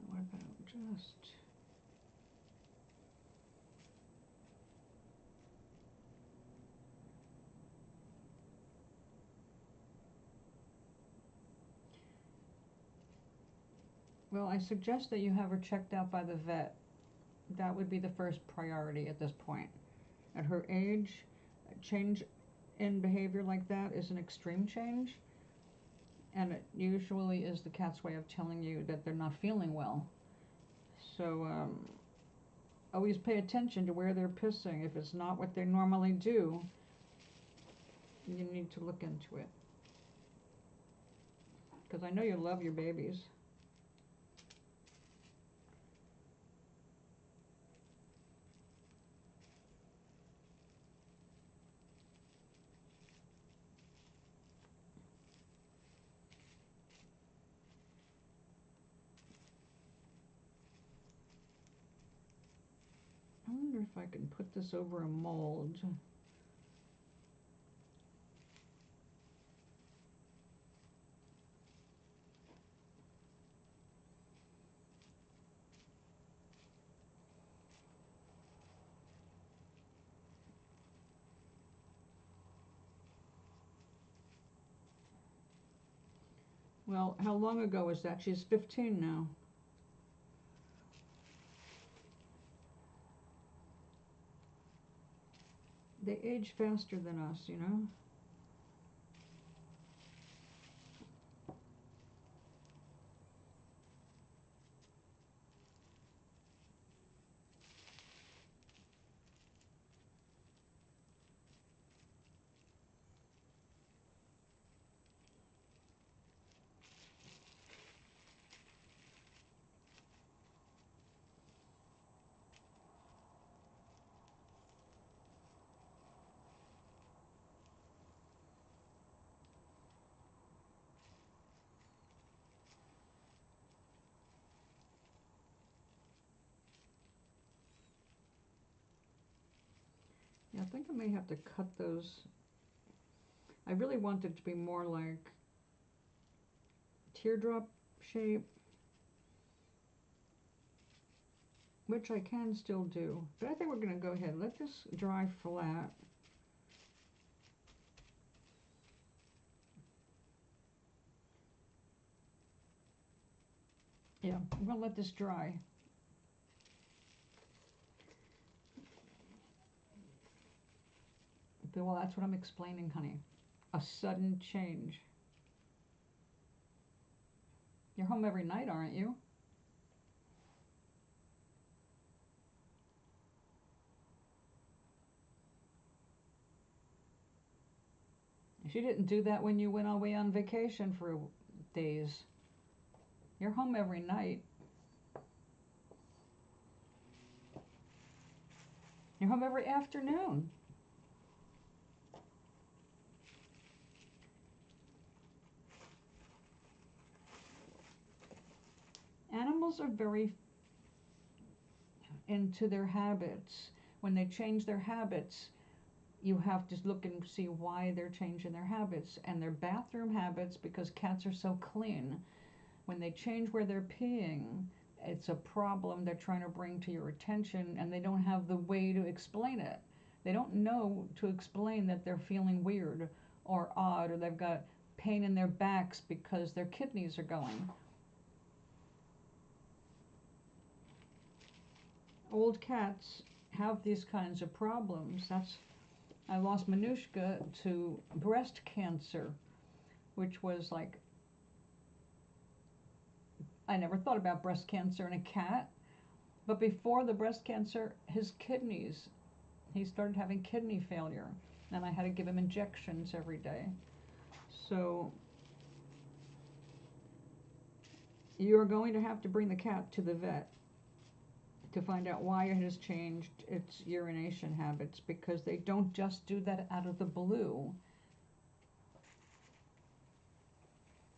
What about just... Well, I suggest that you have her checked out by the vet. That would be the first priority at this point. At her age, a change in behavior like that is an extreme change, and it usually is the cat's way of telling you that they're not feeling well. So always pay attention to where they're pissing. If it's not what they normally do, you need to look into it. Because I know you love your babies. I wonder if I can put this over a mold. Well, how long ago was that? She's 15 now. They age faster than us, you know? Yeah, I think I may have to cut those. I really want it to be more like teardrop shape, which I can still do. But I think we're going to go ahead and let this dry flat. Yeah, I'm going to let this dry. Well, that's what I'm explaining, honey. A sudden change. You're home every night, aren't you? She didn't do that when you went away on vacation for days. You're home every night. You're home every afternoon. Animals are very into their habits. When they change their habits, you have to look and see why they're changing their habits. And their bathroom habits, because cats are so clean, when they change where they're peeing, it's a problem they're trying to bring to your attention, and they don't have the way to explain it. They don't know to explain that they're feeling weird or odd, or they've got pain in their backs because their kidneys are going. Old cats have these kinds of problems. I lost Manushka to breast cancer, which was like, I never thought about breast cancer in a cat, but before the breast cancer, his kidneys, he started having kidney failure, and I had to give him injections every day. So you're going to have to bring the cat to the vet to find out why it has changed its urination habits, because they don't just do that out of the blue.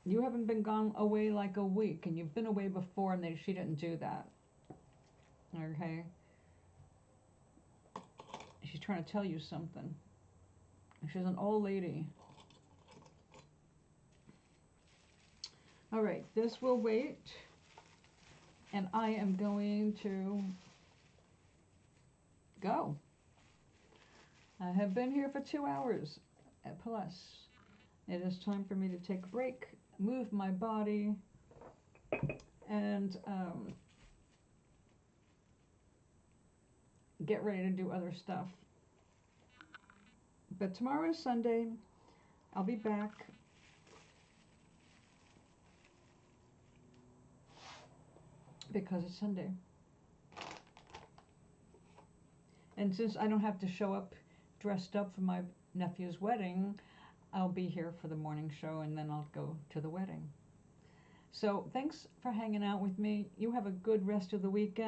You haven't been gone away like a week, and you've been away before, and she didn't do that. Okay? She's trying to tell you something. She's an old lady. All right, this will wait, and I am going to go. I have been here for 2 hours plus. It is time for me to take a break, move my body, and get ready to do other stuff. But tomorrow is Sunday. I'll be back. Because it's Sunday. And since I don't have to show up dressed up for my nephew's wedding, I'll be here for the morning show, and then I'll go to the wedding. So thanks for hanging out with me. You have a good rest of the weekend.